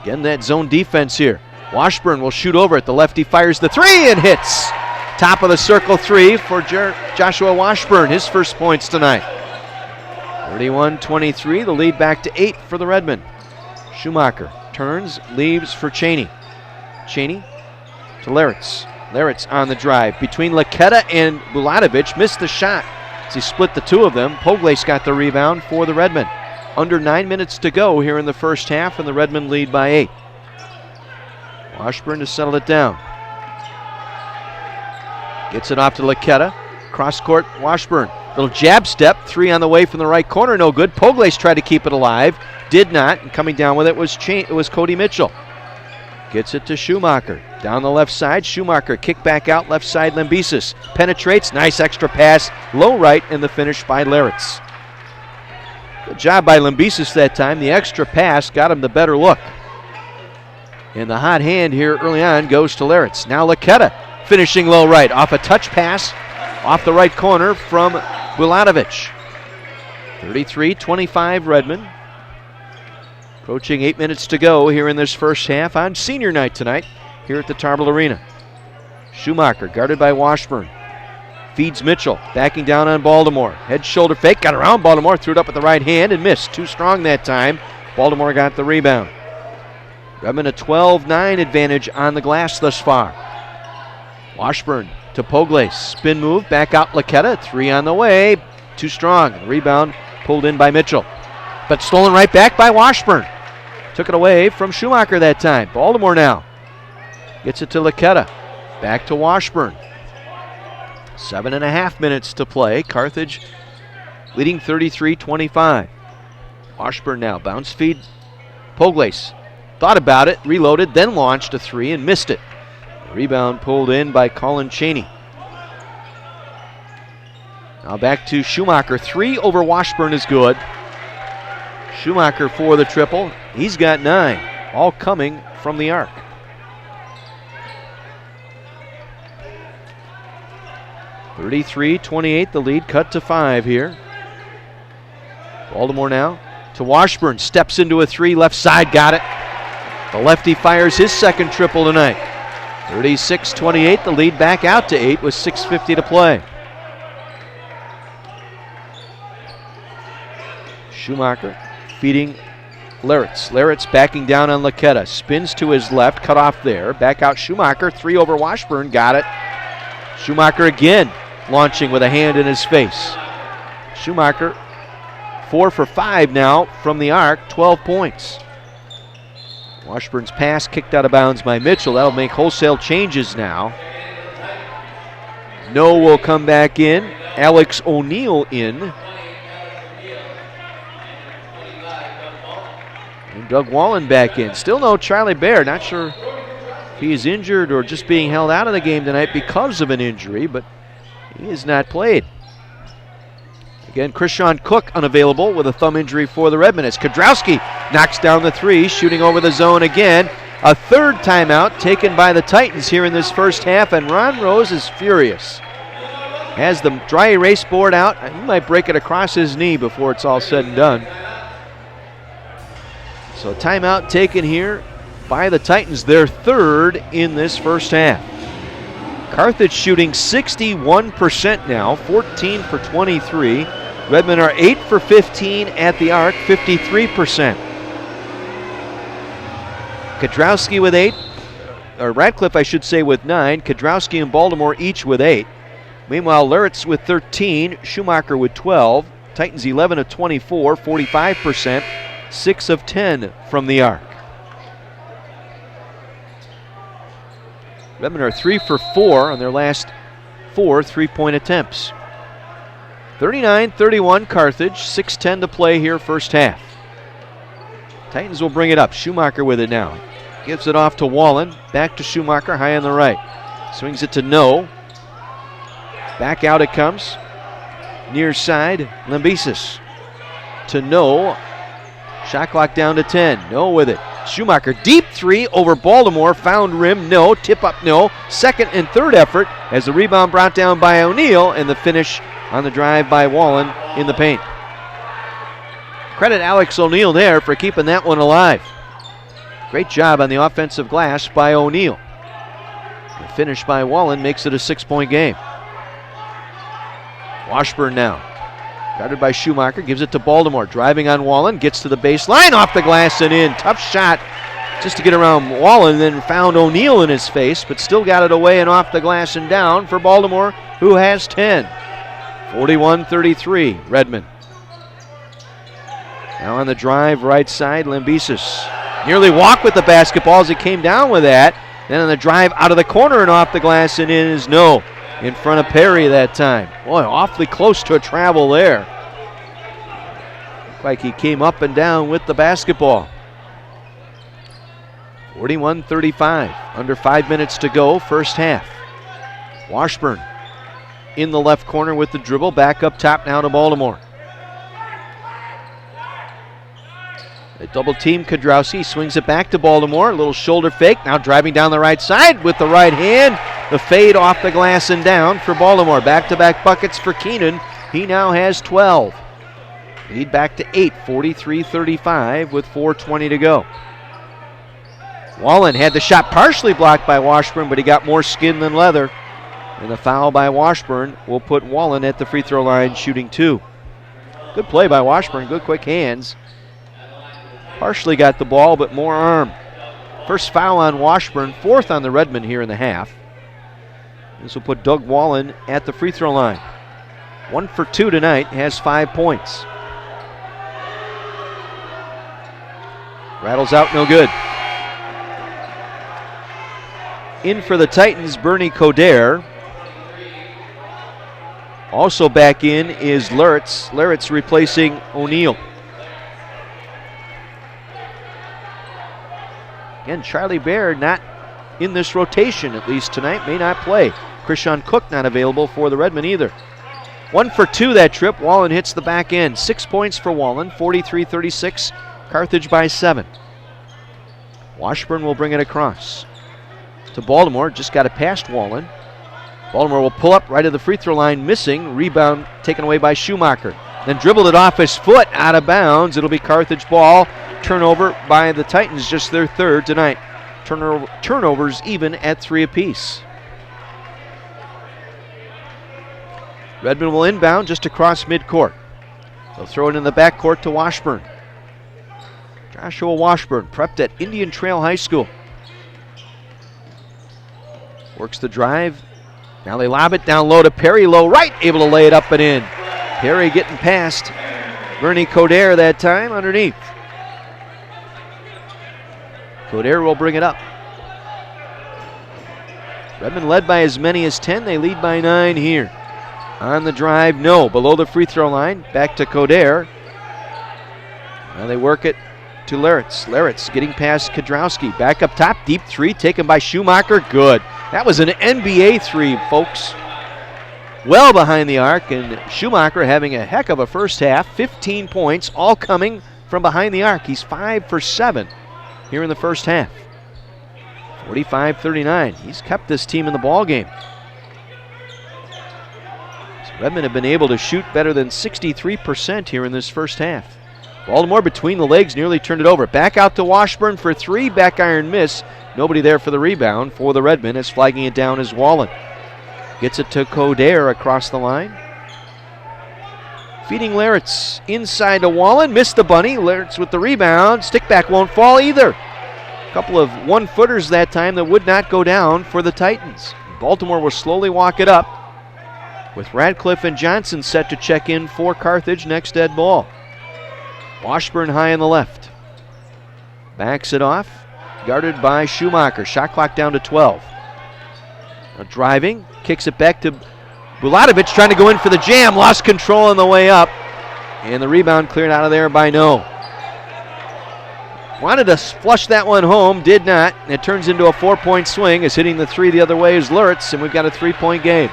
A: Again, that zone defense here. Washburn will shoot over it. The lefty fires the three and hits. Top of the circle three for Joshua Washburn, his first points tonight. 31-23, the lead back to 8 for the Redmen. Schumacher turns, leaves for Cheney. Cheney to Laritz. Laritz on the drive. Between Laketa and Bulatovic, missed the shot as he split the two of them. Poglace got the rebound for the Redmen. Under 9 minutes to go here in the first half, and the Redmen lead by 8. Washburn to settle it down. Gets it off to Laketa. Cross court, Washburn. Little jab step, three on the way from the right corner, no good. Poglace tried to keep it alive, did not, and coming down with it was Cody Mitchell. Gets it to Schumacher. Down the left side, Schumacher kick back out, left side Lambesis. Penetrates, nice extra pass, low right, and the finish by Laritz. Good job by Lambesis that time. The extra pass got him the better look. And the hot hand here early on goes to Laritz. Now Laketa finishing low right, off a touch pass, off the right corner from Bulatovic. 33-25 Redmond. Approaching 8 minutes to go here in this first half on senior night tonight here at the Tarble Arena. Schumacher guarded by Washburn. Feeds Mitchell, backing down on Baltimore. Head shoulder fake, got around Baltimore, threw it up with the right hand and missed. Too strong that time. Baltimore got the rebound. Redmond a 12-9 advantage on the glass thus far. Washburn to Poglace. Spin move, back out Laketa. Three on the way. Too strong. Rebound pulled in by Mitchell. But stolen right back by Washburn. Took it away from Schumacher that time. Baltimore now gets it to Laketa. Back to Washburn. 7.5 minutes to play. Carthage leading 33-25. Washburn now. Bounce feed. Poglace thought about it, reloaded, then launched a three and missed it. Rebound pulled in by Colin Cheney. Now back to Schumacher. Three over Washburn is good. Schumacher for the triple. He's got 9, all coming from the arc. (33-28), the lead cut to 5 here. Baltimore now to Washburn. Steps into a three, left side, got it. The lefty fires his second triple tonight. 36-28, the lead back out to 8 with 6:50 to play. Schumacher feeding Laritz. Laritz backing down on Laketa. Spins to his left, cut off there. Back out Schumacher, three over Washburn, got it. Schumacher again launching with a hand in his face. Schumacher 4 for 5 now from the arc, 12 points. Washburn's pass kicked out of bounds by Mitchell. That'll make wholesale changes now. No will come back in. Alex O'Neill in. And Doug Wallen back in. Still no Charlie Bair. Not sure if he is injured or just being held out of the game tonight because of an injury, but he has not played. Again, Krishan Cook unavailable with a thumb injury for the Redmen as Kodrowski knocks down the three, shooting over the zone again. A third timeout taken by the Titans here in this first half, and Ron Rose is furious. Has the dry erase board out. He might break it across his knee before it's all said and done. So timeout taken here by the Titans, their third in this first half. Carthage shooting 61% now, 14 for 23. Redmen are 8 for 15 at the arc, 53%. Kodrowski with 8, or Radcliffe I should say with 9. Kodrowski and Baltimore each with 8. Meanwhile, Laritz with 13, Schumacher with 12. Titans 11 of 24, 45%, 6 of 10 from the arc. Redmen are 3 for 4 on their last 4 three-point attempts. 39-31 Carthage, 6:10 to play here first half. Titans will bring it up. Schumacher with it now. Gives it off to Wallen. Back to Schumacher, high on the right. Swings it to No. Back out it comes. Near side, Lambesis. To No. Shot clock down to 10. No with it. Schumacher, deep three over Baltimore. Found rim, no. Tip up, no. Second and third effort as the rebound brought down by O'Neal, and the finish on the drive by Wallen in the paint. Credit Alex O'Neal there for keeping that one alive. Great job on the offensive glass by O'Neal. The finish by Wallen makes it a 6-point game. Washburn now. Guarded by Schumacher, gives it to Baltimore. Driving on Wallen, gets to the baseline, off the glass and in. Tough shot just to get around Wallen, then found O'Neal in his face, but still got it away and off the glass and down for Baltimore, who has 10. 41-33, Redmond. Now on the drive, right side, Lambesis. Nearly walked with the basketball as he came down with that. Then on the drive out of the corner and off the glass and in is No. In front of Perry that time. Boy, awfully close to a travel there. Looked like he came up and down with the basketball. 41-35. Under 5 minutes to go, first half. Washburn in the left corner with the dribble. Back up top now to Baltimore. They double team Kedrowski, swings it back to Baltimore. A little shoulder fake. Now driving down the right side with the right hand. The fade off the glass and down for Baltimore. Back-to-back buckets for Keenan. He now has 12. Lead back to 8, 43-35 with 4:20 to go. Wallen had the shot partially blocked by Washburn, but he got more skin than leather. And the foul by Washburn will put Wallen at the free throw line shooting 2. Good play by Washburn, good quick hands. Partially got the ball, but more arm. First foul on Washburn, 4th on the Redmond here in the half. This will put Doug Wallen at the free throw line. 1 for 2 tonight, has 5 points. Rattles out, no good. In for the Titans, Bernie Coderre. Also back in is Luritz. Luritz replacing O'Neal. Again, Charlie Baird not in this rotation, at least tonight, may not play. Krishan Cook not available for the Redmen either. 1 for 2 that trip. Wallen hits the back end. 6 points for Wallen, 43-36. Carthage by 7. Washburn will bring it across to Baltimore. Just got it past Wallen. Baltimore will pull up right at the free throw line, missing. Rebound taken away by Schumacher. Then dribbled it off his foot, out of bounds. It'll be Carthage ball. Turnover by the Titans, just their 3rd tonight. Turnovers even at 3 apiece. Redmond will inbound just across midcourt. They'll throw it in the backcourt to Washburn. Joshua Washburn, prepped at Indian Trail High School. Works the drive. Now they lob it down low to Perry, low right, able to lay it up and in. Perry getting past Bernie Coderre that time underneath. Coderre will bring it up. Redmond led by as many as 10. They lead by 9 here. On the drive, No. Below the free throw line. Back to Coderre. Now they work it to Luritz. Luritz getting past Kedrowski. Back up top. Deep 3 taken by Schumacher. Good. That was an NBA 3, folks. Well behind the arc. And Schumacher having a heck of a first half. 15 points, all coming from behind the arc. He's 5 for 7 here in the first half. 45-39. He's kept this team in the ball game. So Redmond have been able to shoot better than 63% here in this first half. Baltimore between the legs nearly turned it over. Back out to Washburn for 3. Back iron miss. Nobody there for the rebound for the Redmen, as flagging it down is Wallen. Gets it to Coderre across the line. Feeding Luritz inside to Wallen. Missed the bunny. Luritz with the rebound. Stick back won't fall either. A couple of 1-footers that time that would not go down for the Titans. Baltimore will slowly walk it up, with Radcliffe and Johnson set to check in for Carthage next dead ball. Washburn high on the left. Backs it off. Guarded by Schumacher. Shot clock down to 12. Now driving. Kicks it back to Bulatovic, trying to go in for the jam. Lost control on the way up. And the rebound cleared out of there by No. Wanted to flush that one home, did not. It turns into a 4-point swing as hitting the 3 the other way is Luritz, and we've got a 3-point game.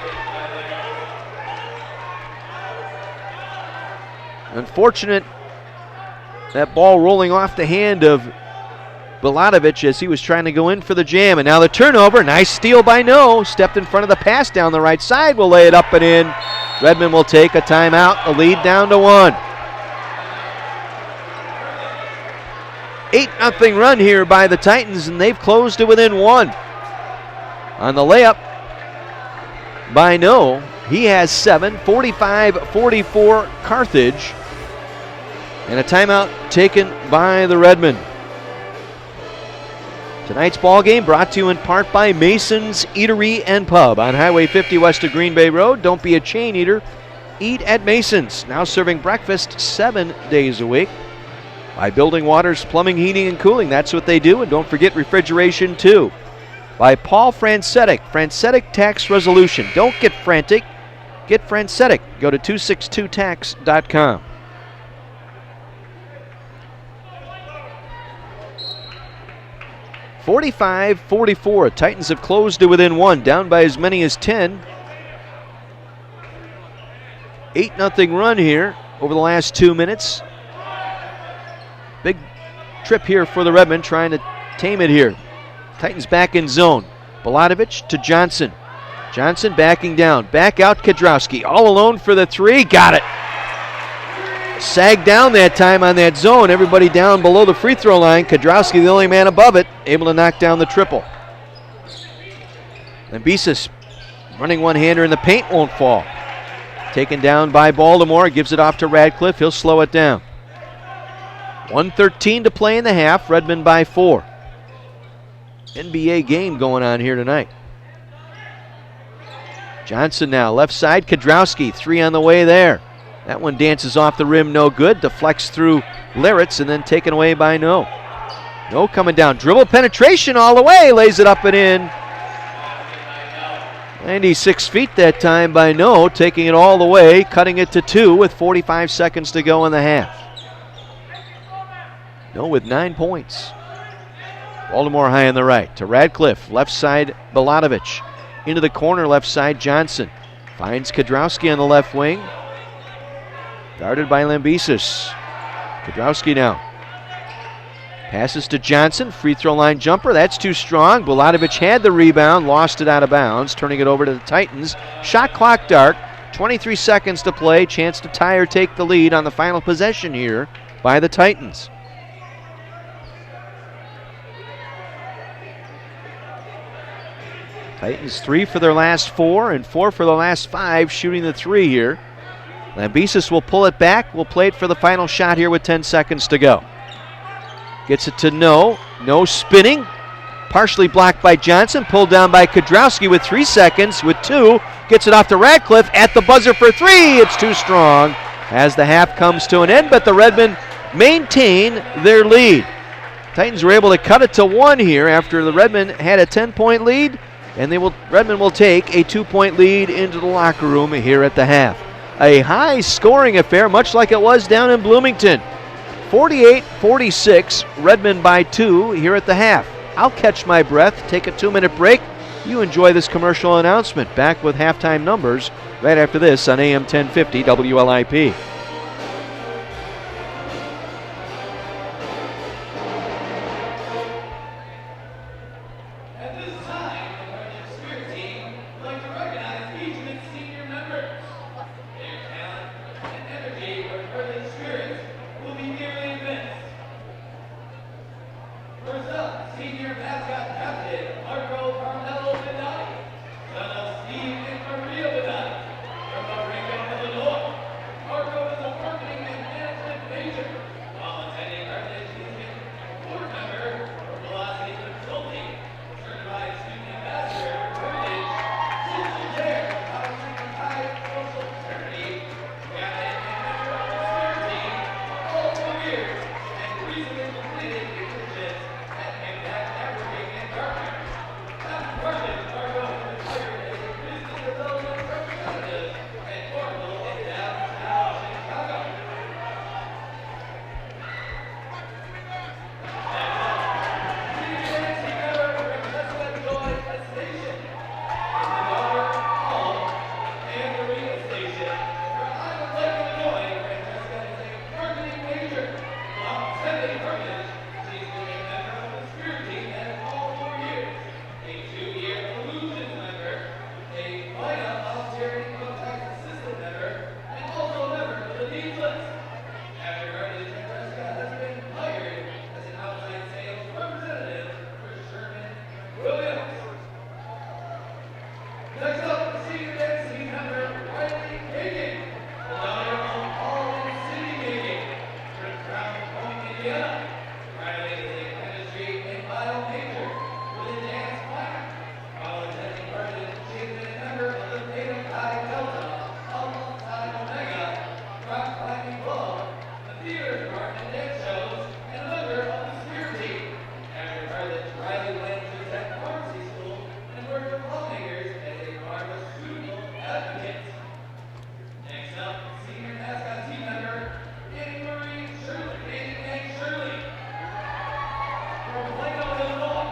A: Unfortunate, that ball rolling off the hand of Bilatovich as he was trying to go in for the jam. And now the turnover, nice steal by No. Stepped in front of the pass down the right side, will lay it up and in. Redmond will take a timeout, the lead down to 1. 8-0 run here by the Titans, and they've closed it within 1. On the layup by No, he has 7, 45-44 Carthage. And a timeout taken by the Redmen. Tonight's ball game brought to you in part by Mason's Eatery and Pub on Highway 50 west of Green Bay Road. Don't be a chain eater. Eat at Mason's. Now serving breakfast 7 days a week. By Building Waters Plumbing, Heating, and Cooling. That's what they do. And don't forget refrigeration too. By Paul Francetic. Francetic Tax Resolution. Don't get frantic. Get Francetic. Go to 262tax.com. (45-44). Titans have closed to within 1, down by as many as 10. 8-0 run here over the last 2 minutes. Big trip here for the Redmen, trying to tame it here. Titans back in zone. Bilatovich to Johnson. Johnson backing down. Back out Kedrowski. All alone for the 3. Got it. Sagged down that time on that zone. Everybody down below the free throw line. Kedrowski, the only man above it, able to knock down the triple. Lambesis running one-hander in the paint, won't fall. Taken down by Baltimore. Gives it off to Radcliffe. He'll slow it down. 1:13 to play in the half. Redmond by 4. NBA game going on here tonight. Johnson now, left side. Kedrowski, 3 on the way there. That one dances off the rim, no good. Deflects through Luritz and then taken away by No. No coming down. Dribble penetration all the way. Lays it up and in. 96 feet that time by No. Taking it all the way. Cutting it to 2 with 45 seconds to go in the half. No with 9 points. Baltimore high on the right. To Radcliffe. Left side Bilatovich. Into the corner left side Johnson. Finds Kedrowski on the left wing. Guarded by Lambesis. Kedrowski now. Passes to Johnson. Free throw line jumper. That's too strong. Bilatovich had the rebound. Lost it out of bounds. Turning it over to the Titans. Shot clock dart. 23 seconds to play. Chance to tie or take the lead on the final possession here by the Titans. Titans 3 for their last 4 and 4 for the last 5 shooting the 3 here. Lambesis will pull it back. We'll play it for the final shot here with 10 seconds to go. Gets it to No. No spinning. Partially blocked by Johnson. Pulled down by Kedrowski with 3 seconds. With 2. Gets it off to Radcliffe at the buzzer for 3. It's too strong as the half comes to an end, but the Redmen maintain their lead. Titans were able to cut it to 1 here after the Redmen had a 10-point lead, and Redmen will take a 2-point lead into the locker room here at the half. A high-scoring affair, much like it was down in Bloomington. 48-46, Redmond by 2 here at the half. I'll catch my breath, take a 2-minute break. You enjoy this commercial announcement. Back with halftime numbers right after this on AM 1050 WLIP.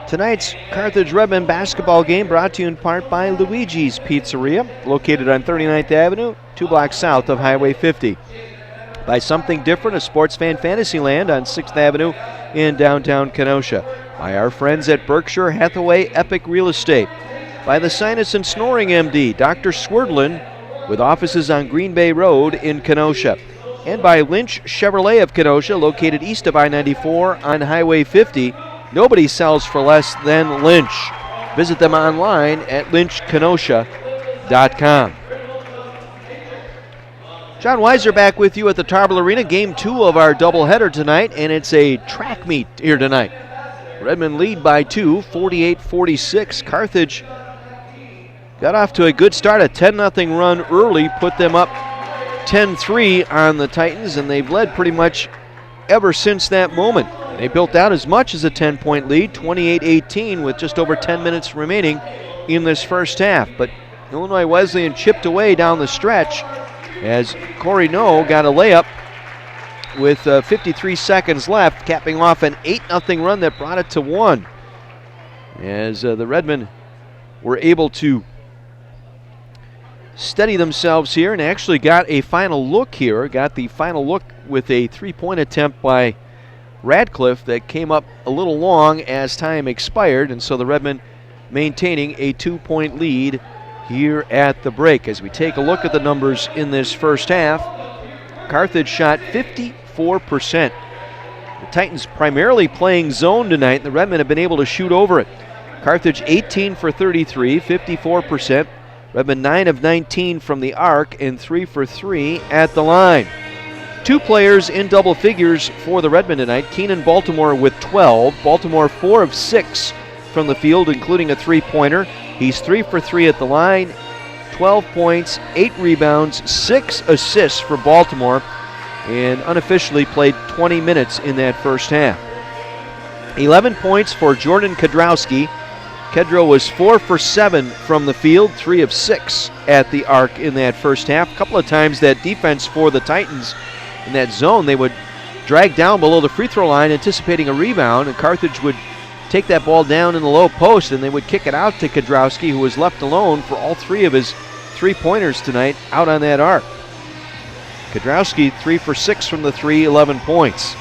A: Tonight's Carthage Redmen basketball game brought to you in part by Luigi's Pizzeria, located on 39th Avenue, 2 blocks south of Highway 50. By Something Different, a sports fan fantasy land on 6th Avenue in downtown Kenosha. By our friends at Berkshire Hathaway Epic Real Estate. By the Sinus and Snoring MD, Dr. Swerdlin, with offices on Green Bay Road in Kenosha. And by Lynch Chevrolet of Kenosha, located east of I-94 on Highway 50. Nobody sells for less than Lynch. Visit them online at lynchkenosha.com. John Weiser back with you at the Tarble Arena, game 2 of our doubleheader tonight, and it's a track meet here tonight. Redmen lead by 2, 48-46. Carthage got off to a good start, a 10-0 run early, put them up 10-3 on the Titans, and they've led pretty much ever since that moment. They built out as much as a 10-point lead, 28-18, with just over 10 minutes remaining in this first half. But Illinois Wesleyan chipped away down the stretch as Corey No got a layup with 53 seconds left, capping off an 8-0 run that brought it to 1. As the Redmen were able to steady themselves here and actually got a final look here, got the final look with a 3-point attempt by Radcliffe that came up a little long as time expired, and so the Redmen maintaining a 2-point lead here at the break. As we take a look at the numbers in this first half, Carthage shot 54%. The Titans primarily playing zone tonight, and the Redmen have been able to shoot over it. Carthage 18 for 33, 54%. Redmen 9 of 19 from the arc and 3 for 3 at the line. 2 players in double figures for the Redmen tonight. Keenan Baltimore with 12. Baltimore 4 of 6 from the field, including a 3-pointer. He's 3 for 3 at the line. 12 points, 8 rebounds, 6 assists for Baltimore, and unofficially played 20 minutes in that first half. 11 points for Jordan Kedrowski. Kedro was 4 for 7 from the field, 3 of 6 at the arc in that first half. A couple of times that defense for the Titans in that zone, they would drag down below the free throw line anticipating a rebound, and Carthage would take that ball down in the low post, and they would kick it out to Kedrowski, who was left alone for all 3 of his 3-pointers tonight out on that arc. Kedrowski 3 for 6 from the 3, 11 points.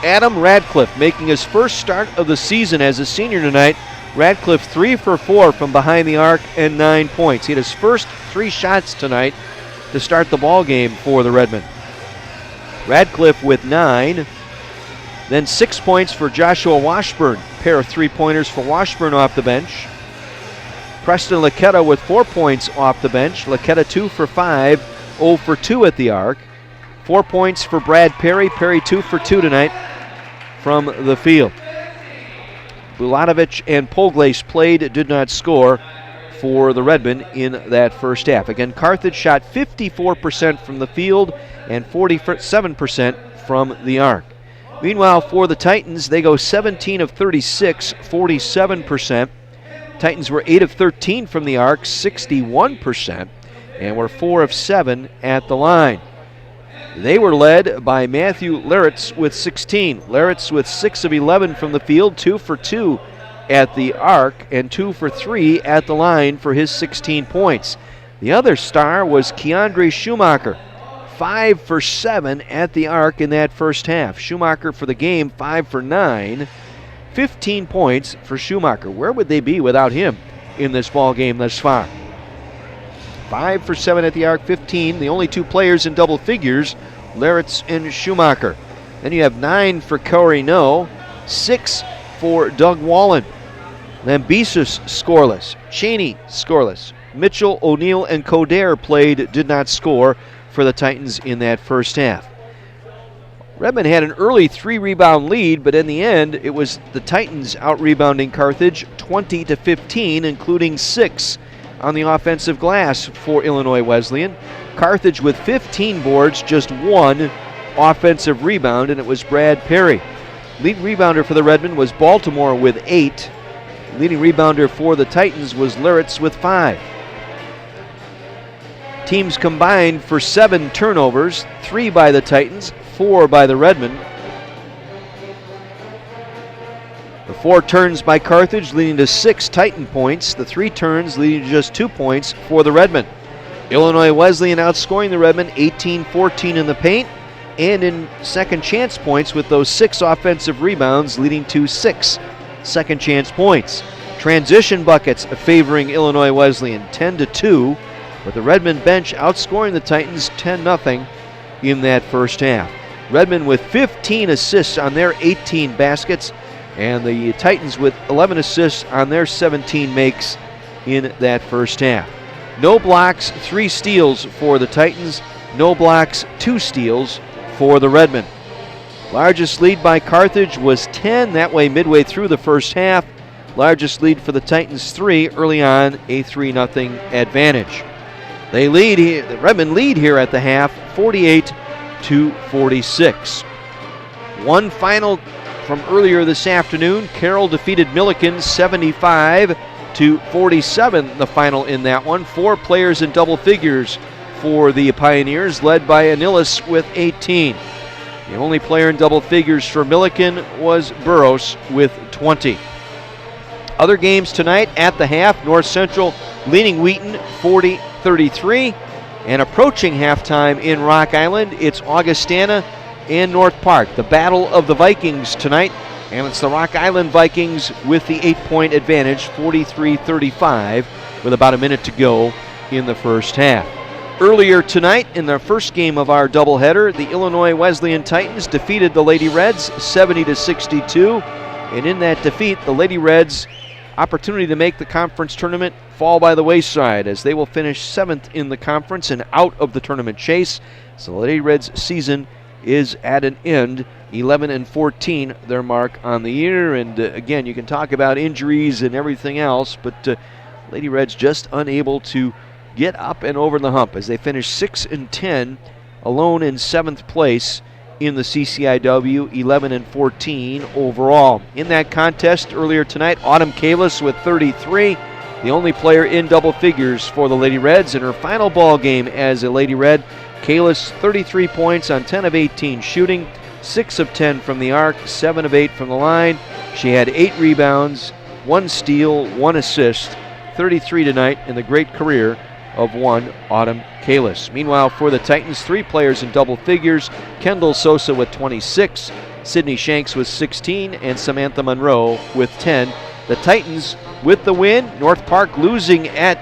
A: Adam Radcliffe making his first start of the season as a senior tonight. Radcliffe 3 for 4 from behind the arc and 9 points. He had his first 3 shots tonight to start the ball game for the Redmen. Radcliffe with 9. Then 6 points for Joshua Washburn. Pair of 3-pointers for Washburn off the bench. Preston Laketta with 4 points off the bench. Laketta 2 for 5, 0 for 2 at the arc. 4 points for Brad Perry. Perry 2 for 2 tonight from the field. Bulanovic and Poglace played, did not score for the Redmen in that first half. Again, Carthage shot 54% from the field and 47% from the arc. Meanwhile, for the Titans, they go 17 of 36, 47%. Titans were 8 of 13 from the arc, 61%, and were 4 of 7 at the line. They were led by Matthew Laritz with 16. Laritz with 6 of 11 from the field, 2 for 2 at the arc, and 2 for 3 at the line for his 16 points. The other star was Keandre Schumacher, 5 for 7 at the arc in that first half. Schumacher for the game, 5 for 9, 15 points for Schumacher. Where would they be without him in this ball game thus far? 5 for 7 at the arc, 15. The only 2 players in double figures, Laritz and Schumacher. Then you have 9 for Corey No, 6 for Doug Wallen. Lambesis scoreless, Cheney scoreless. Mitchell, O'Neill, and Coderre played, did not score for the Titans in that first half. Redmen had an early 3-rebound lead, but in the end, it was the Titans out-rebounding Carthage 20-15, including 6 on the offensive glass for Illinois Wesleyan. Carthage with 15 boards, just 1 offensive rebound, and it was Brad Perry. Lead rebounder for the Redmen was Baltimore with 8. Leading rebounder for the Titans was Laritz with 5. Teams combined for 7 turnovers, 3 by the Titans, 4 by the Redmen. The 4 turns by Carthage leading to 6 Titan points. The 3 turns leading to just 2 points for the Redmen. Illinois Wesleyan outscoring the Redmen 18-14 in the paint and in second chance points with those 6 offensive rebounds leading to 6 second chance points. Transition buckets favoring Illinois Wesleyan 10-2, but the Redmen bench outscoring the Titans 10-0 in that first half. Redmen with 15 assists on their 18 baskets, and the Titans with 11 assists on their 17 makes in that first half. No blocks, 3 steals for the Titans. No blocks, 2 steals for the Redmen. Largest lead by Carthage was 10, that way midway through the first half. Largest lead for the Titans, 3, early on, a 3-0 advantage. The Redmen lead here at the half, 48-46. One final from earlier this afternoon, Carroll defeated Milliken 75-47, the final in that one. 4 players in double figures for the Pioneers, led by Anilis with 18. The only player in double figures for Milliken was Burroughs with 20. Other games tonight at the half, North Central leading Wheaton 40-33. And approaching halftime in Rock Island, it's Augustana and North Park. The battle of the Vikings tonight, and it's the Rock Island Vikings with the 8-point advantage, 43-35, with about a minute to go in the first half. Earlier tonight, in the first game of our doubleheader, the Illinois Wesleyan Titans defeated the Lady Reds 70-62, and in that defeat, the Lady Reds' opportunity to make the conference tournament fall by the wayside, as they will finish 7th in the conference and out of the tournament chase. So the Lady Reds' season is at an end, 11-14, their mark on the year. And again, you can talk about injuries and everything else, but Lady Reds just unable to get up and over the hump as they finish 6-10, alone in 7th place in the CCIW, 11-14 overall. In that contest earlier tonight, Autumn Kalis with 33, the only player in double figures for the Lady Reds. In her final ball game as a Lady Red, Kalis 33 points on 10 of 18 shooting, 6 of 10 from the arc, 7 of 8 from the line. She had 8 rebounds, 1 steal, 1 assist, 33 tonight in the great career of one Autumn Kalis. Meanwhile, for the Titans, 3 players in double figures, Kendall Sosa with 26, Sydney Shanks with 16, and Samantha Monroe with 10. The Titans with the win, North Park losing at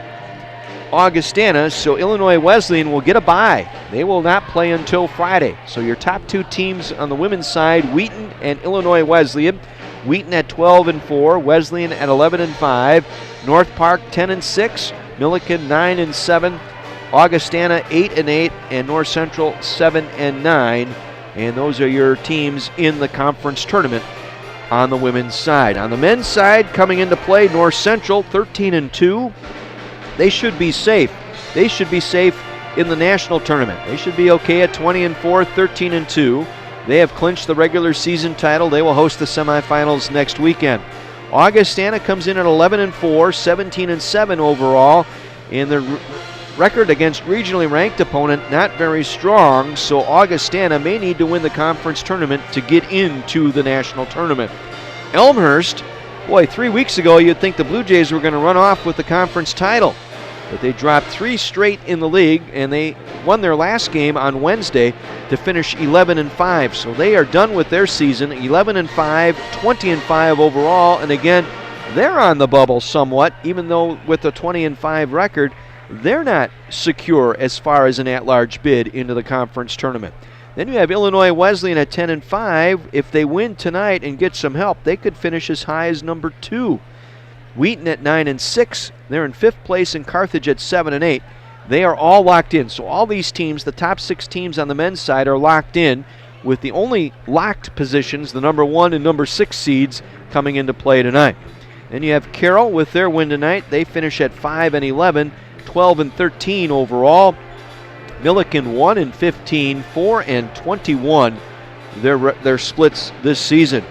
A: Augustana, so Illinois Wesleyan will get a bye. They will not play until Friday. So your top 2 teams on the women's side, Wheaton and Illinois Wesleyan. Wheaton at 12-4, Wesleyan at 11-5, North Park 10-6, Milliken 9-7, Augustana 8-8, and North Central 7-9. And those are your teams in the conference tournament on the women's side. On the men's side, coming into play, North Central 13-2. They should be safe. They should be safe in the national tournament. They should be okay at 20-4, 13-2. They have clinched the regular season title. They will host the semifinals next weekend. Augustana comes in at 11-4, 17-7 overall, and their record against regionally ranked opponent not very strong, so Augustana may need to win the conference tournament to get into the national tournament. Elmhurst, boy, 3 weeks ago you'd think the Blue Jays were going to run off with the conference title, but they dropped 3 straight in the league, and they won their last game on Wednesday to finish 11-5. So they are done with their season, 11-5, 20-5 overall, and again, they're on the bubble somewhat, even though with a 20-5 record, they're not secure as far as an at-large bid into the conference tournament. Then you have Illinois Wesleyan at 10-5. If they win tonight and get some help, they could finish as high as number 2. Wheaton at 9-6. They're in 5th place, and Carthage at 7-8. They are all locked in. So all these teams, the top 6 teams on the men's side, are locked in, with the only locked positions, the number 1 and number 6 seeds, coming into play tonight. Then you have Carroll with their win tonight. They finish at 5-11, 12-13 overall. Milliken 1-15, 4-21. Their splits this season,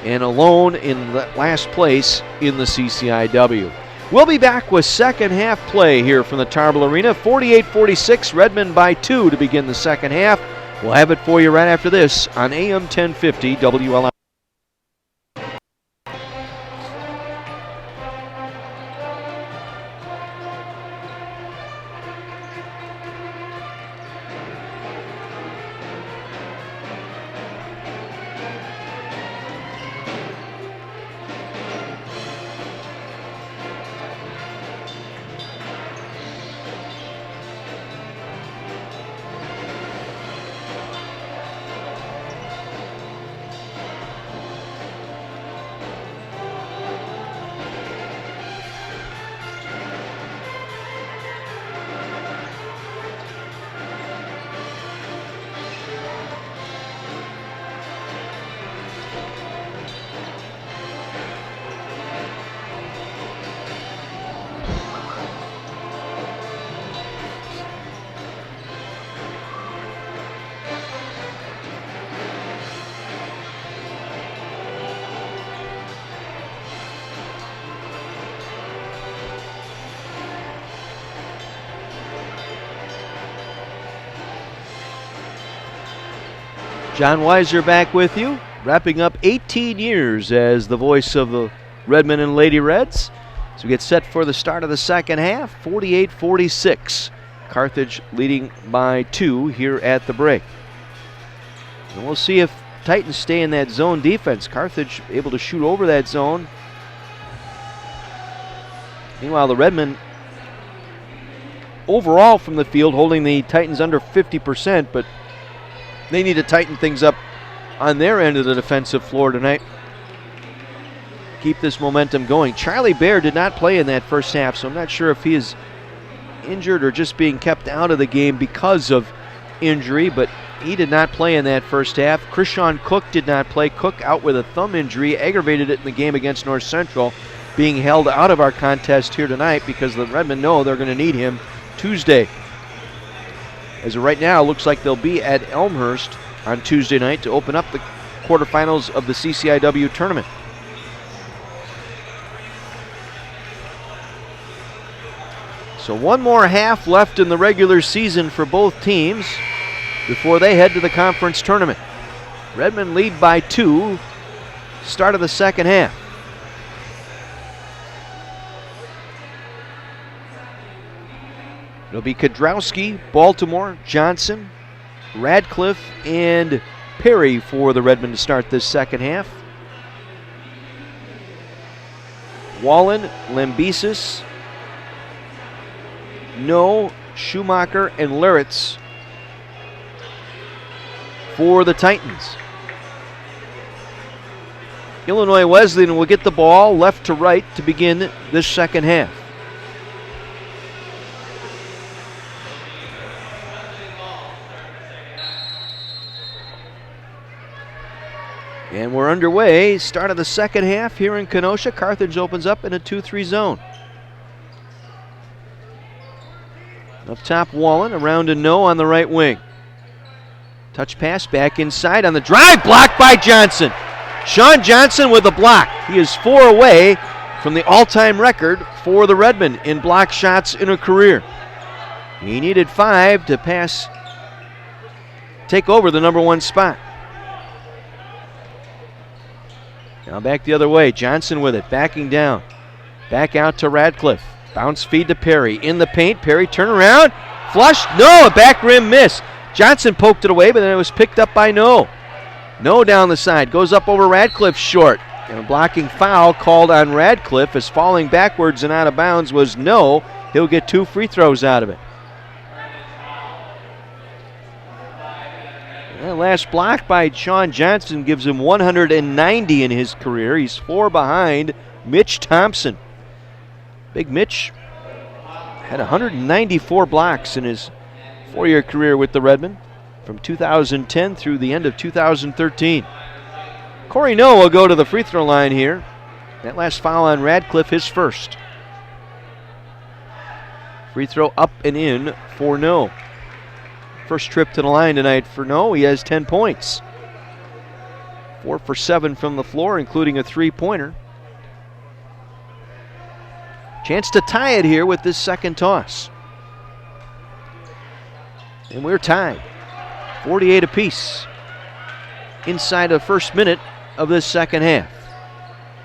A: and alone in last place in the CCIW. We'll be back with second half play here from the Tarble Arena. 48-46, Redmen by 2 to begin the second half. We'll have it for you right after this on AM 1050 WLI. John Weiser back with you, wrapping up 18 years as the voice of the Redmen and Lady Reds. So we get set for the start of the second half, 48-46. Carthage leading by 2 here at the break. And we'll see if Titans stay in that zone defense. Carthage able to shoot over that zone. Meanwhile, the Redmen overall from the field holding the Titans under 50%, but they need to tighten things up on their end of the defensive floor tonight. Keep this momentum going. Charlie Bear did not play in that first half, so I'm not sure if he is injured or just being kept out of the game because of injury, but he did not play in that first half. Krishawn Cook did not play. Cook out with a thumb injury, aggravated it in the game against North Central, being held out of our contest here tonight because the Redmen know they're going to need him Tuesday. As of right now, looks like they'll be at Elmhurst on Tuesday night to open up the quarterfinals of the CCIW tournament. So one more half left in the regular season for both teams before they head to the conference tournament. Redmen lead by 2, start of the second half. It'll be Kodrowski, Baltimore, Johnson, Radcliffe, and Perry for the Redmen to start this second half. Wallen, Lambesis, No, Schumacher, and Laritz for the Titans. Illinois Wesleyan will get the ball left to right to begin this second half. And we're underway. Start of the second half here in Kenosha. Carthage opens up in a 2-3 zone. Up top, Wallen, around to No on the right wing. Touch pass back inside on the drive, blocked by Johnson. Sean Johnson with a block. He is 4 away from the all-time record for the Redmen in block shots in a career. He needed 5 to take over the number 1 spot. Now back the other way. Johnson with it, backing down. Back out to Radcliffe. Bounce feed to Perry. In the paint. Perry turn around. Flush. No, a back rim miss. Johnson poked it away, but then it was picked up by No. No down the side. Goes up over Radcliffe short. And a blocking foul called on Radcliffe as falling backwards and out of bounds was No. He'll get 2 free throws out of it. That last block by Sean Johnson gives him 190 in his career. He's 4 behind Mitch Thompson. Big Mitch had 194 blocks in his 4-year career with the Redmen from 2010 through the end of 2013. Corey No will go to the free throw line here. That last foul on Radcliffe, his first. Free throw up and in for No. First trip to the line tonight for No. He has 10 points. 4 for 7 from the floor, including a 3-pointer. Chance to tie it here with this second toss. And we're tied. 48 apiece inside the first minute of this second half.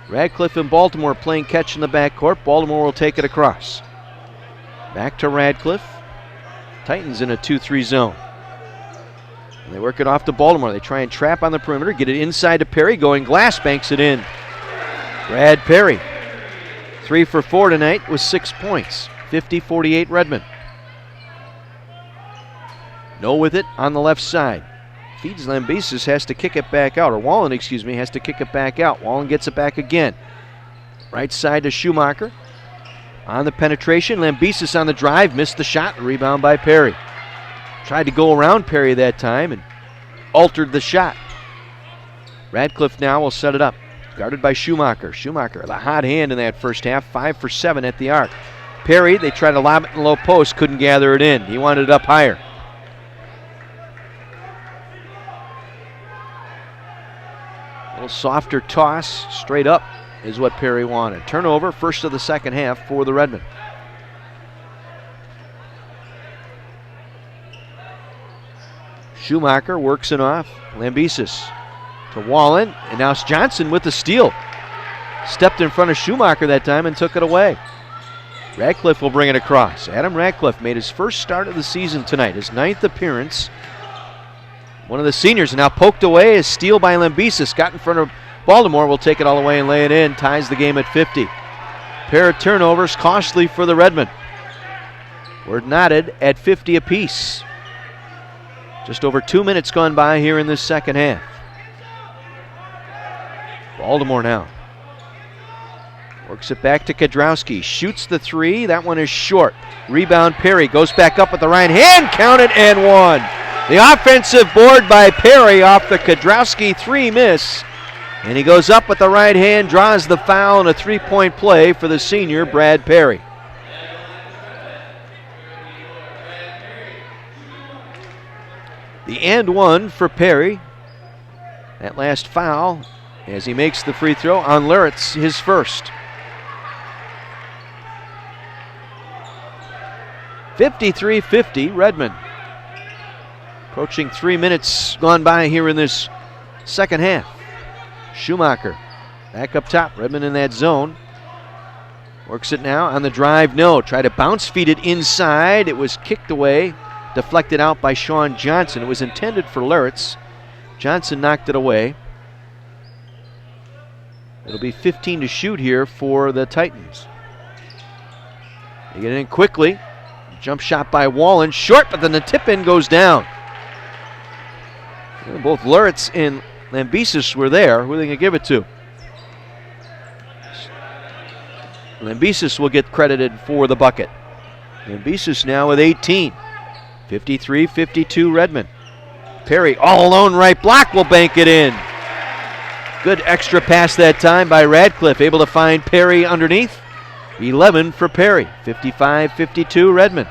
A: Radcliffe and Baltimore playing catch in the backcourt. Baltimore will take it across. Back to Radcliffe. Titans in a 2-3 zone. And they work it off to Baltimore. They try and trap on the perimeter, get it inside to Perry, going glass, banks it in. Brad Perry, 3 for 4 tonight with 6 points. 50-48 Redmen. No with it on the left side. Feeds Lambesis, has to kick it back out, or Wallen, has to kick it back out. Wallen gets it back again. Right side to Schumacher. On the penetration, Lambesis on the drive, missed the shot, rebound by Perry. Tried to go around Perry that time and altered the shot. Radcliffe now will set it up, guarded by Schumacher. Schumacher, the hot hand in that first half, 5 for 7 at the arc. Perry, they tried to lob it in the low post, couldn't gather it in. He wanted it up higher. A little softer toss, straight up is what Perry wanted. Turnover, first of the second half for the Redmen. Schumacher works it off. Lambesis to Wallen, and now it's Johnson with the steal. Stepped in front of Schumacher that time and took it away. Radcliffe will bring it across. Adam Radcliffe made his first start of the season tonight, his 9th appearance. One of the seniors, now poked away. A steal by Lambesis. Got in front of Baltimore. Will take it all away and lay it in. Ties the game at 50. Pair of turnovers costly for the Redmen. We're knotted at 50 apiece. Just over 2 minutes gone by here in this second half. Baltimore now. Works it back to Kadrowski. Shoots the three. That one is short. Rebound Perry. Goes back up with the right hand. Counted and one. The offensive board by Perry off the Kadrowski three miss. And he goes up with the right hand. Draws the foul and a three-point play for the senior Brad Perry. The and one for Perry. That last foul as he makes the free throw on Luritz, his first. 53-50, Redmen. Approaching 3 minutes gone by here in this second half. Schumacher back up top, Redmen in that zone. Works it now on the drive, no. Try to bounce feed it inside. It was kicked away, deflected out by Sean Johnson. It was intended for Luritz. Johnson knocked it away. It'll be 15 to shoot here for the Titans. They get it in quickly. Jump shot by Wallen, short, but then the tip-in goes down. Well, both Luritz and Lambesis were there. Who are they going to give it to? Lambesis will get credited for the bucket. Lambesis now with 18. 53-52 Redmen. Perry all alone right block will bank it in. Good extra pass that time by Radcliffe, able to find Perry underneath. 11 for Perry. 55-52 Redmen.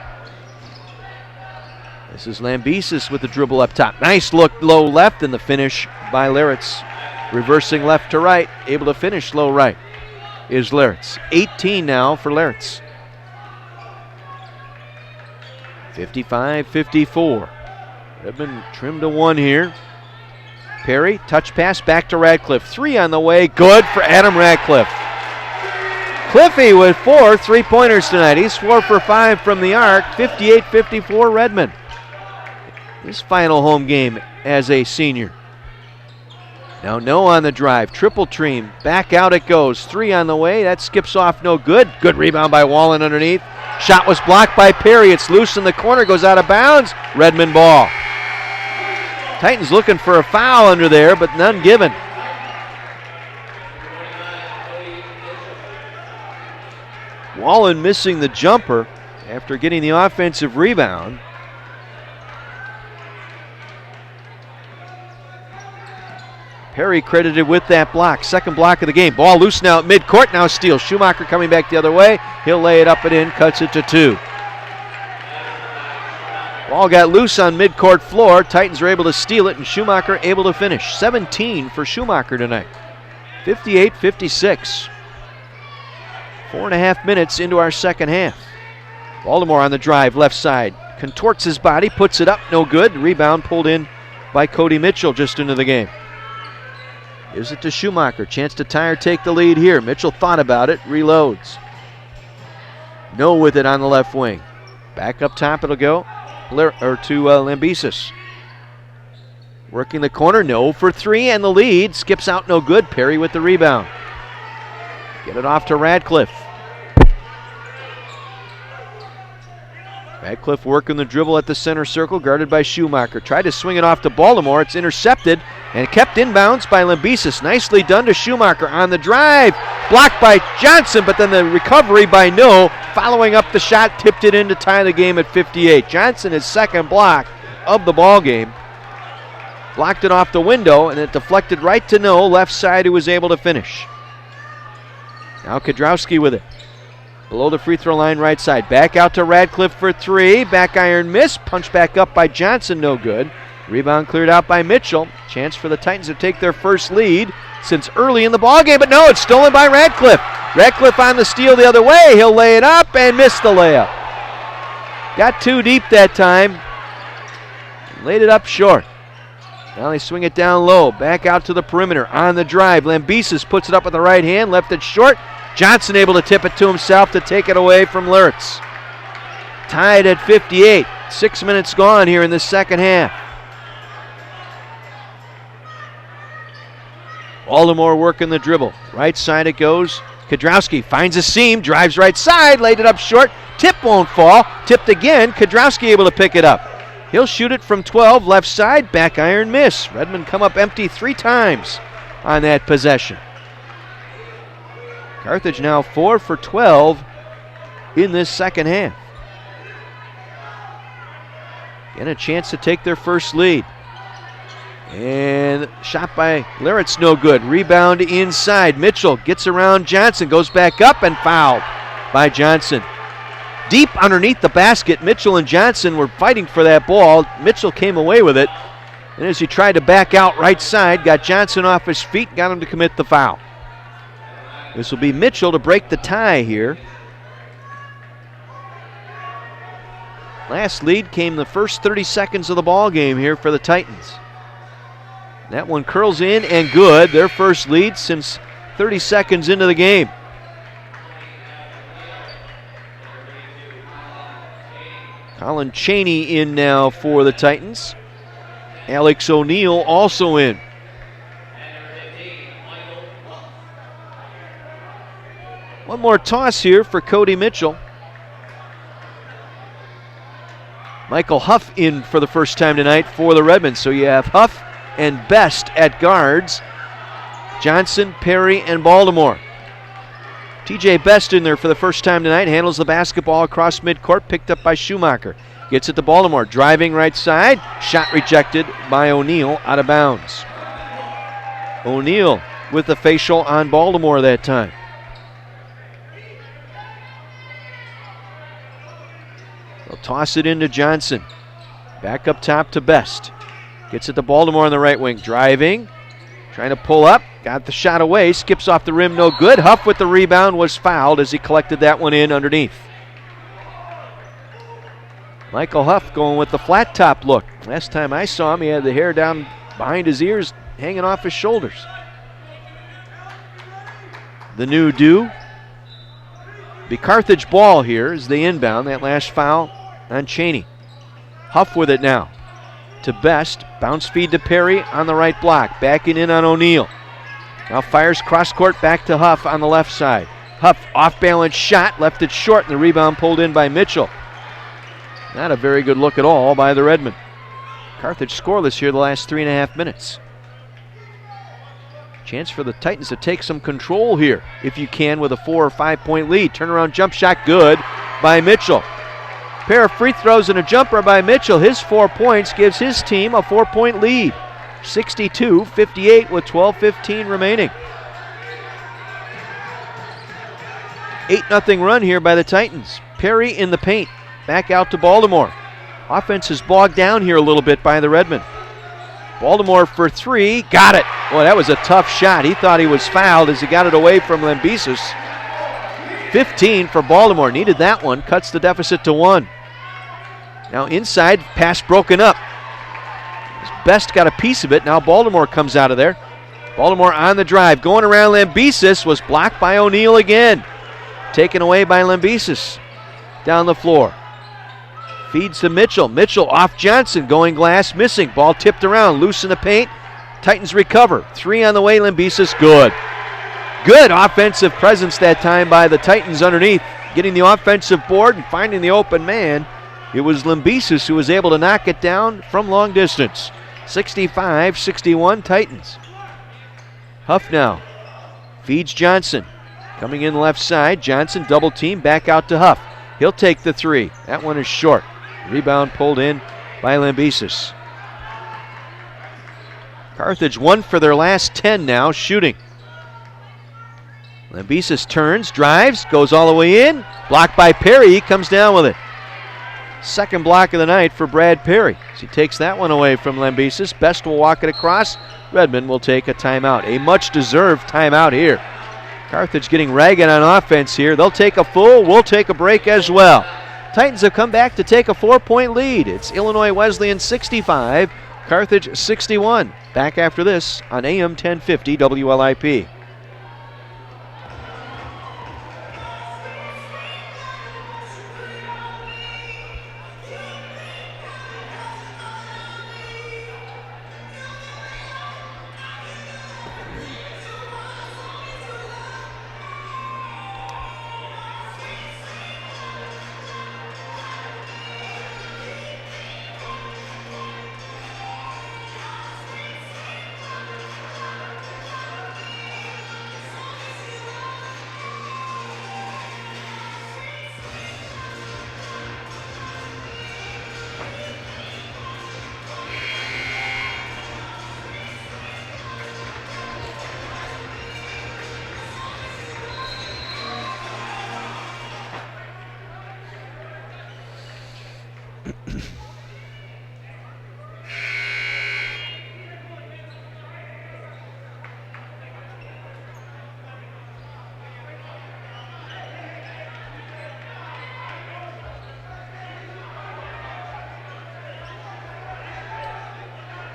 A: This is Lambesis with the dribble up top. Nice look low left, and the finish by Luritz. Reversing left to right, able to finish low right is Luritz. 18 now for Luritz. 55-54. Redmen trimmed to one here. Perry, touch pass back to Radcliffe. Three on the way, good for Adam Radcliffe. Cliffy with 4 3-pointers tonight. He's 4 for 5 from the arc. 58-54 Redmen. His final home game as a senior. Now no on the drive. Triple team. Back out it goes. 3 on the way. That skips off no good. Good rebound by Wallen underneath. Shot was blocked by Perry. It's loose in the corner. Goes out of bounds. Redmen ball. Titans looking for a foul under there, but none given. Wallen missing the jumper after getting the offensive rebound. Perry credited with that block. Second block of the game. Ball loose now at midcourt. Now steal. Schumacher coming back the other way. He'll lay it up and in. Cuts it to 2. Ball got loose on midcourt floor. Titans were able to steal it, and Schumacher able to finish. 17 for Schumacher tonight. 58-56. 4.5 minutes into our second half. Baltimore on the drive, left side. Contorts his body, puts it up, no good. Rebound pulled in by Cody Mitchell just into the game. Gives it to Schumacher. Chance to tie or take the lead here. Mitchell thought about it, reloads. No with it on the left wing. Back up top it'll go to Lambesis. Working the corner, no for 3, and the lead. Skips out, no good. Perry with the rebound. Get it off to Radcliffe. Radcliffe working the dribble at the center circle, guarded by Schumacher. Tried to swing it off to Baltimore. It's intercepted and kept inbounds by Lambesis. Nicely done to Schumacher on the drive. Blocked by Johnson, but then the recovery by No. Following up the shot, tipped it in to tie the game at 58. Johnson, his second block of the ball game. Blocked it off the window, and it deflected right to No. Left side, who was able to finish. Now Kadrowski with it. Below the free throw line, right side. Back out to Radcliffe for 3. Back iron miss. Punch back up by Johnson, no good. Rebound cleared out by Mitchell. Chance for the Titans to take their first lead since early in the ballgame, but no, it's stolen by Radcliffe. Radcliffe on the steal the other way. He'll lay it up and miss the layup. Got too deep that time. Laid it up short. Now they swing it down low, back out to the perimeter. On the drive, Lambesis puts it up with the right hand, left it short. Johnson able to tip it to himself to take it away from Luritz. Tied at 58. 6 minutes gone here in the second half. Baltimore working the dribble. Right side it goes. Kudrowski finds a seam, drives right side, laid it up short. Tip won't fall. Tipped again. Kudrowski able to pick it up. He'll shoot it from 12, left side, back iron miss. Redmond come up empty 3 times on that possession. Carthage now 4 for 12 in this second half. Getting a chance to take their first lead. And shot by Luritz, no good. Rebound inside. Mitchell gets around Johnson, goes back up and fouled by Johnson. Deep underneath the basket, Mitchell and Johnson were fighting for that ball. Mitchell came away with it. And as he tried to back out right side, got Johnson off his feet, got him to commit the foul. This will be Mitchell to break the tie here. Last lead came the first 30 seconds of the ball game here for the Titans. That one curls in and good. Their first lead since 30 seconds into the game. Colin Chaney in now for the Titans. Alex O'Neill also in. One more toss here for Cody Mitchell. Michael Huff in for the first time tonight for the Redmen. So you have Huff and Best at guards. Johnson, Perry, and Baltimore. TJ Best in there for the first time tonight. Handles the basketball across midcourt, picked up by Schumacher. Gets it to Baltimore, driving right side. Shot rejected by O'Neill, out of bounds. O'Neill with the facial on Baltimore that time. They'll toss it into Johnson. Back up top to Best. Gets it to Baltimore on the right wing. Driving. Trying to pull up. Got the shot away. Skips off the rim. No good. Huff with the rebound was fouled as he collected that one in underneath. Michael Huff going with the flat top look. Last time I saw him, he had the hair down behind his ears, hanging off his shoulders. The new do. The Carthage ball here as they inbound. That last foul on Chaney. Huff with it now. To Best. Bounce feed to Perry on the right block. Backing in on O'Neill. Now fires cross court back to Huff on the left side. Huff off balance shot. Left it short and the rebound pulled in by Mitchell. Not a very good look at all by the Redmen. Carthage scoreless here the last 3.5 minutes. Chance for the Titans to take some control here if you can with a 4 or 5 point lead. Turnaround jump shot good by Mitchell. Pair of free throws and a jumper by Mitchell. His 4 points gives his team a 4-point lead. 62-58 with 12:15 remaining. 8-0 run here by the Titans. Perry in the paint. Back out to Baltimore. Offense is bogged down here a little bit by the Redmen. Baltimore for 3. Got it. Boy, that was a tough shot. He thought he was fouled as he got it away from Lambesis. 15 for Baltimore. Needed that one. Cuts the deficit to 1. Now inside. Pass broken up. Best got a piece of it. Now Baltimore comes out of there. Baltimore on the drive. Going around Lambesis. Was blocked by O'Neill again. Taken away by Lambesis. Down the floor. Feeds to Mitchell. Mitchell off Johnson. Going glass. Missing. Ball tipped around. Loose in the paint. Titans recover. 3 on the way. Lambesis. Good. Good offensive presence that time by the Titans underneath. Getting the offensive board and finding the open man. It was Lambesis who was able to knock it down from long distance. 65-61 Titans. Huff now. Feeds Johnson. Coming in left side. Johnson double team. Back out to Huff. He'll take the 3. That one is short. Rebound pulled in by Lambesis. Carthage 1 for their last 10 now, shooting. Lambesis turns, drives, goes all the way in. Blocked by Perry. He comes down with it. Second block of the night for Brad Perry. As he takes that one away from Lambesis. Best will walk it across. Redmond will take a timeout. A much-deserved timeout here. Carthage getting ragged on offense here. They'll take a full. We'll take a break as well. Titans have come back to take a 4-point lead. It's Illinois Wesleyan 65, Carthage 61. Back after this on AM 1050 WLIP.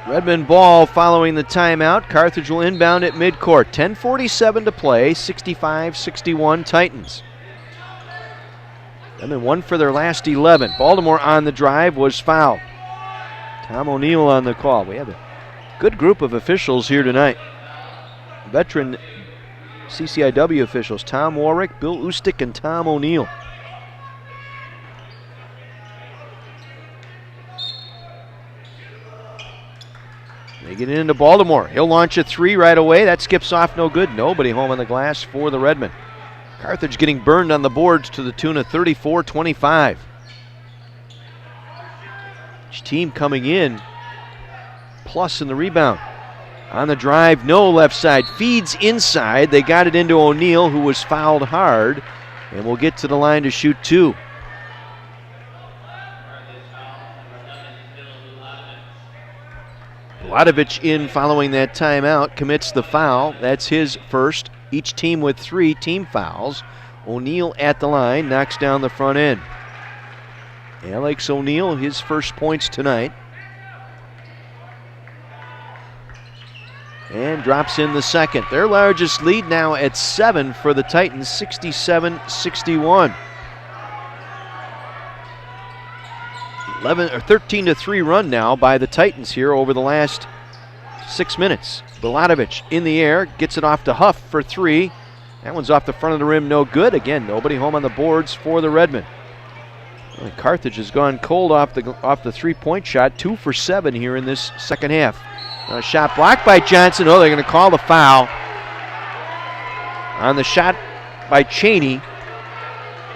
A: Redmond ball following the timeout. Carthage will inbound at midcourt. 10:47 to play, 65-61 Titans. Redmond won for their last 11. Baltimore on the drive was fouled. Tom O'Neill on the call. We have a good group of officials here tonight. Veteran CCIW officials, Tom Warwick, Bill Ustick, and Tom O'Neill. They get into Baltimore. He'll launch a three right away. That skips off no good. Nobody home on the glass for the Redmen. Carthage getting burned on the boards to the tune of 34-25. Each team coming in plus in the rebound. On the drive, no left side. Feeds inside. They got it into O'Neill, who was fouled hard, and will get to the line to shoot two. Vladovich in following that timeout, commits the foul. That's his first. Each team with 3 team fouls. O'Neill at the line, knocks down the front end. Alex O'Neill, his first points tonight. And drops in the second. Their largest lead now at 7 for the Titans, 67-61. 13-3 run now by the Titans here over the last 6 minutes. Vladovich in the air, gets it off to Huff for 3. That one's off the front of the rim, no good. Again, nobody home on the boards for the Redmen. Well, Carthage has gone cold off the three-point shot, 2 for 7 here in this second half. A shot blocked by Johnson. Oh, they're going to call the foul on the shot by Cheney.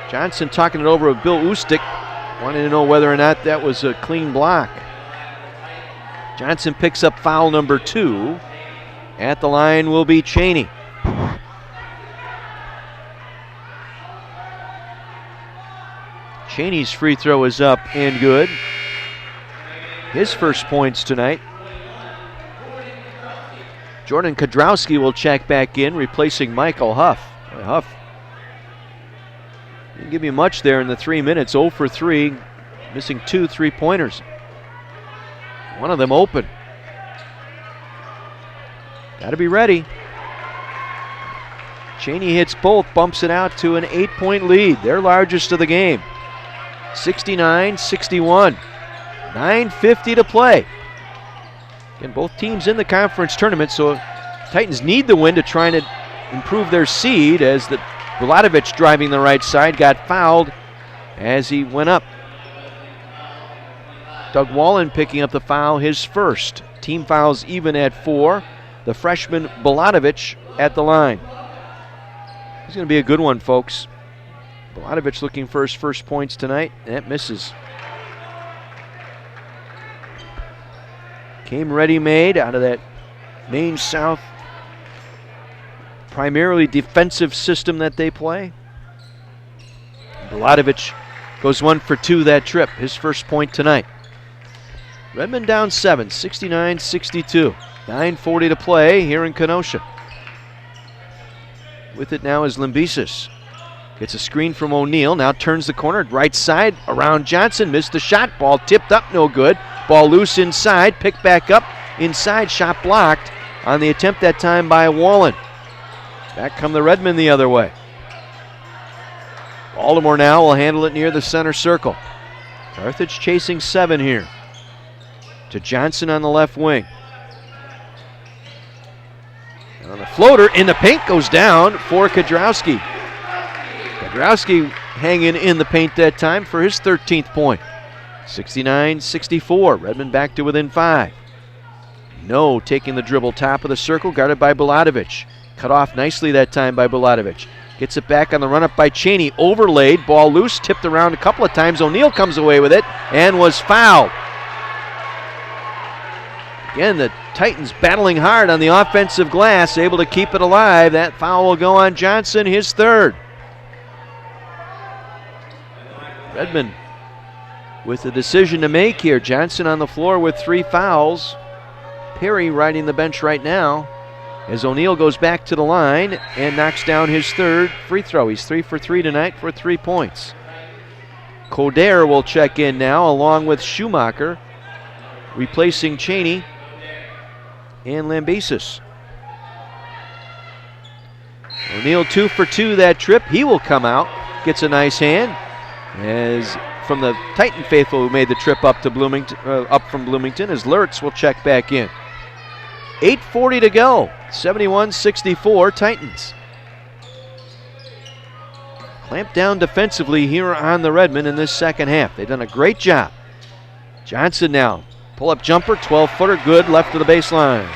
A: Johnson talking it over with Bill Ustick. Wanted to know whether or not that was a clean block. Johnson picks up foul number 2. At the line will be Cheney. Cheney's free throw is up and good. His first points tonight. Jordan Kodrowski will check back in, replacing Michael Huff. Huff didn't give you much there in the 3 minutes. 0 for 3, missing 2 3-pointers. One of them open. Got to be ready. Cheney hits both, bumps it out to an 8-point lead, their largest of the game. 69-61. 9:50 to play. Again, both teams in the conference tournament, so Titans need the win to try and improve their seed, as the Vladovich driving the right side got fouled as he went up. Doug Wallen picking up the foul, his first. Team fouls even at 4. The freshman Vladovich at the line. It's going to be a good one, folks. Vladovich looking for his first points tonight. That misses. Came ready-made out of that Maine South primarily defensive system that they play. Vladovich goes 1 for 2 that trip, his first point tonight. Redmond down 7, 69-62. 9:40 to play here in Kenosha. With it now is Limbesis. Gets a screen from O'Neill, now turns the corner, right side, around Johnson, missed the shot, ball tipped up, no good. Ball loose inside, picked back up inside, shot blocked on the attempt that time by Wallen. Back come the Redmen the other way. Baltimore now will handle it near the center circle. Carthage chasing 7 here. To Johnson on the left wing. On the floater in the paint goes down for Kadrowski. Kadrowski hanging in the paint that time for his 13th point. 69-64. Redmond back to within 5. No taking the dribble top of the circle, guarded by Bulatovich. Cut off nicely that time by Bulatovich. Gets it back on the run-up by Cheney. Overlaid, ball loose, tipped around a couple of times. O'Neal comes away with it and was fouled. Again, the Titans battling hard on the offensive glass, able to keep it alive. That foul will go on Johnson, his 3rd. Redmond with a decision to make here. Johnson on the floor with 3 fouls. Perry riding the bench right now as O'Neal goes back to the line and knocks down his 3rd free throw. He's 3 for 3 tonight for 3 points. Coder will check in now along with Schumacher, replacing Cheney and Lambesis. O'Neal 2 for 2 that trip. He will come out, gets a nice hand as from the Titan faithful who made the trip up to Bloomington, up from Bloomington, as Lurtz will check back in. 8:40 to go. 71-64 Titans. Clamped down defensively here on the Redmen in this second half. They've done a great job. Johnson now. Pull-up jumper, 12-footer, good, left to the baseline.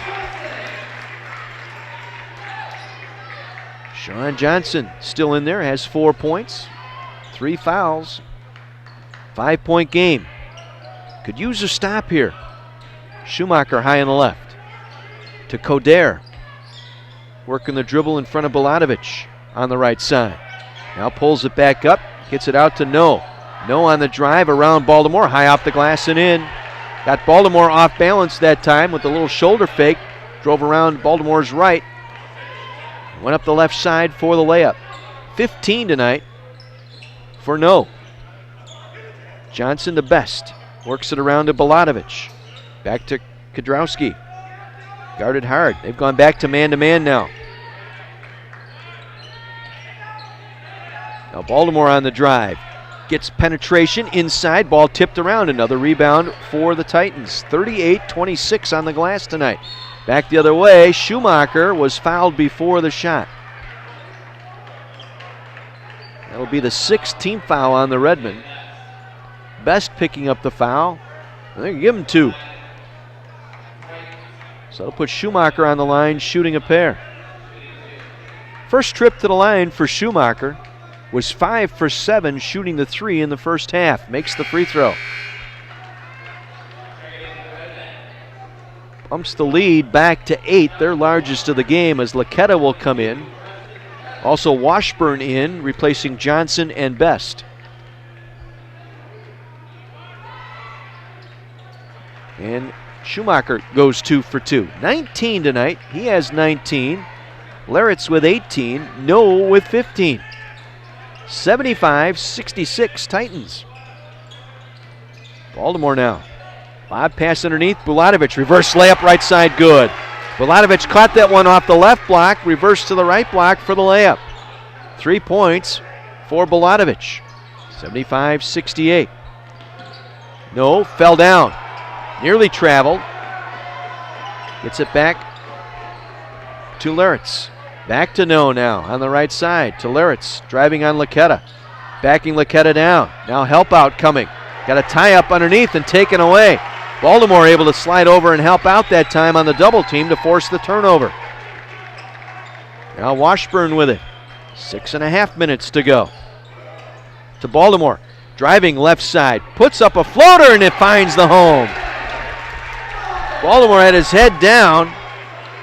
A: Sean Johnson still in there, has 4 points, 3 fouls, 5-point game. Could use a stop here. Schumacher high on the left. To Coder. Working the dribble in front of Bulatovich on the right side. Now pulls it back up, gets it out to No. No on the drive around Baltimore, high off the glass and in. Got Baltimore off balance that time with a little shoulder fake. Drove around Baltimore's right. Went up the left side for the layup. 15 tonight for No. Johnson the best. Works it around to Bulatovich. Back to Kadrowski. Guarded hard. They've gone back to man now. Now Baltimore on the drive. Gets penetration inside. Ball tipped around. Another rebound for the Titans. 38-26 on the glass tonight. Back the other way. Schumacher was fouled before the shot. That'll be the 6th team foul on the Redmen. Best picking up the foul. They can give him 2. So it'll put Schumacher on the line shooting a pair. First trip to the line for Schumacher was 5 for 7 shooting the 3 in the first half. Makes the free throw. Bumps the lead back to 8, their largest of the game, as Laketta will come in. Also Washburn in, replacing Johnson and Best. And Schumacher goes 2 for 2. 19 tonight. He has 19. Laritz with 18. No with 15. 75-66 Titans. Baltimore now. Lob pass underneath. Bulatovich. Reverse layup right side. Good. Bulatovich caught that one off the left block. Reverse to the right block for the layup. 3 points for Bulatovich. 75-68. No. Fell down. Nearly traveled. Gets it back to Laritz. Back to No now on the right side to Laritz. Driving on Laketta. Backing Laketta down. Now help out coming. Got a tie up underneath and taken away. Baltimore able to slide over and help out that time on the double team to force the turnover. Now Washburn with it. 6.5 minutes to go. To Baltimore. Driving left side. Puts up a floater and it finds the home. Baltimore had his head down.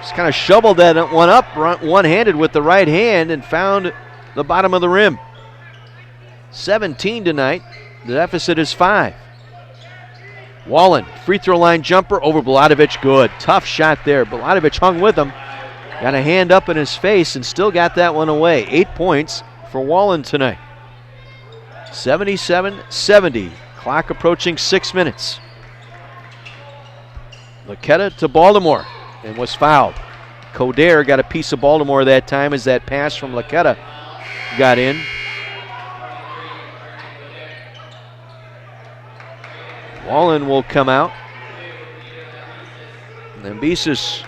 A: Just kind of shoveled that one up one-handed with the right hand and found the bottom of the rim. 17 tonight. The deficit is 5. Wallen, free throw line jumper over Bulatovich. Good. Tough shot there. Bulatovich hung with him. Got a hand up in his face and still got that one away. 8 points for Wallen tonight. 77-70. Clock approaching 6 minutes. Laketta to Baltimore and was fouled. Coder got a piece of Baltimore that time as that pass from Laketta got in. Wallen will come out. Lambesis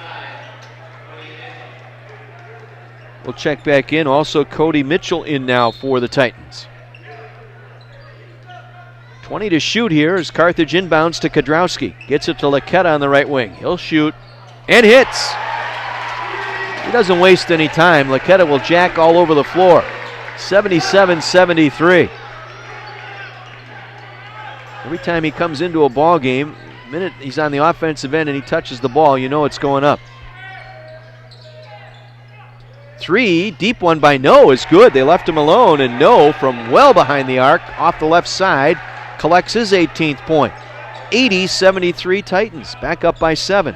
A: will check back in. Also Cody Mitchell in now for the Titans. 20 to shoot here as Carthage inbounds to Kodrowski. Gets it to Laketta on the right wing. He'll shoot and hits. He doesn't waste any time. Laketta will jack all over the floor. 77-73. Every time he comes into a ball game, the minute he's on the offensive end and he touches the ball, you know it's going up. 3, deep one by No is good. They left him alone, and No from well behind the arc off the left side collects his 18th point. 80-73 Titans, back up by 7.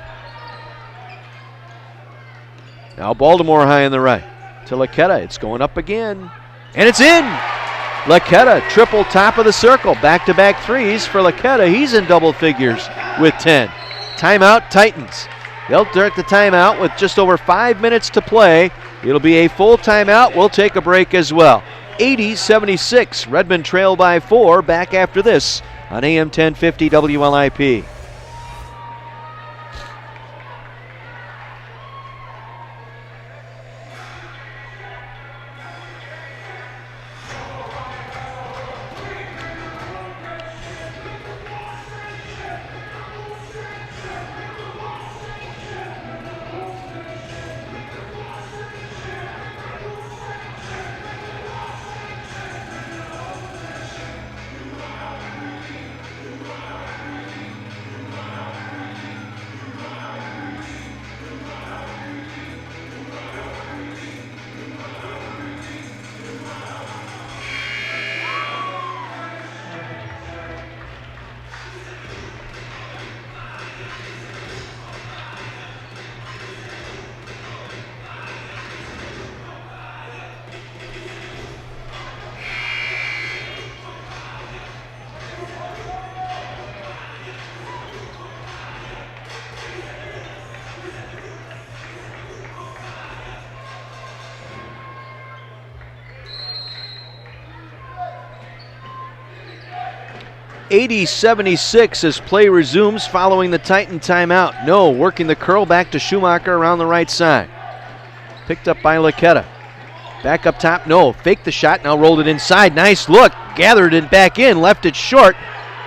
A: Now Baltimore high on the right to Laketta. It's going up again, and it's in. Laketta, triple top of the circle. Back-to-back threes for Laketta. He's in double figures with 10. Timeout, Titans. They'll start the timeout with just over 5 minutes to play. It'll be a full timeout. We'll take a break as well. 80-76. Redmond trail by 4. Back after this on AM 1050 WLIP. (80-76) as play resumes following the Titan timeout. No, working the curl back to Schumacher around the right side. Picked up by Laketta. Back up top, No. Faked the shot, now rolled it inside. Nice look, gathered it back in, left it short.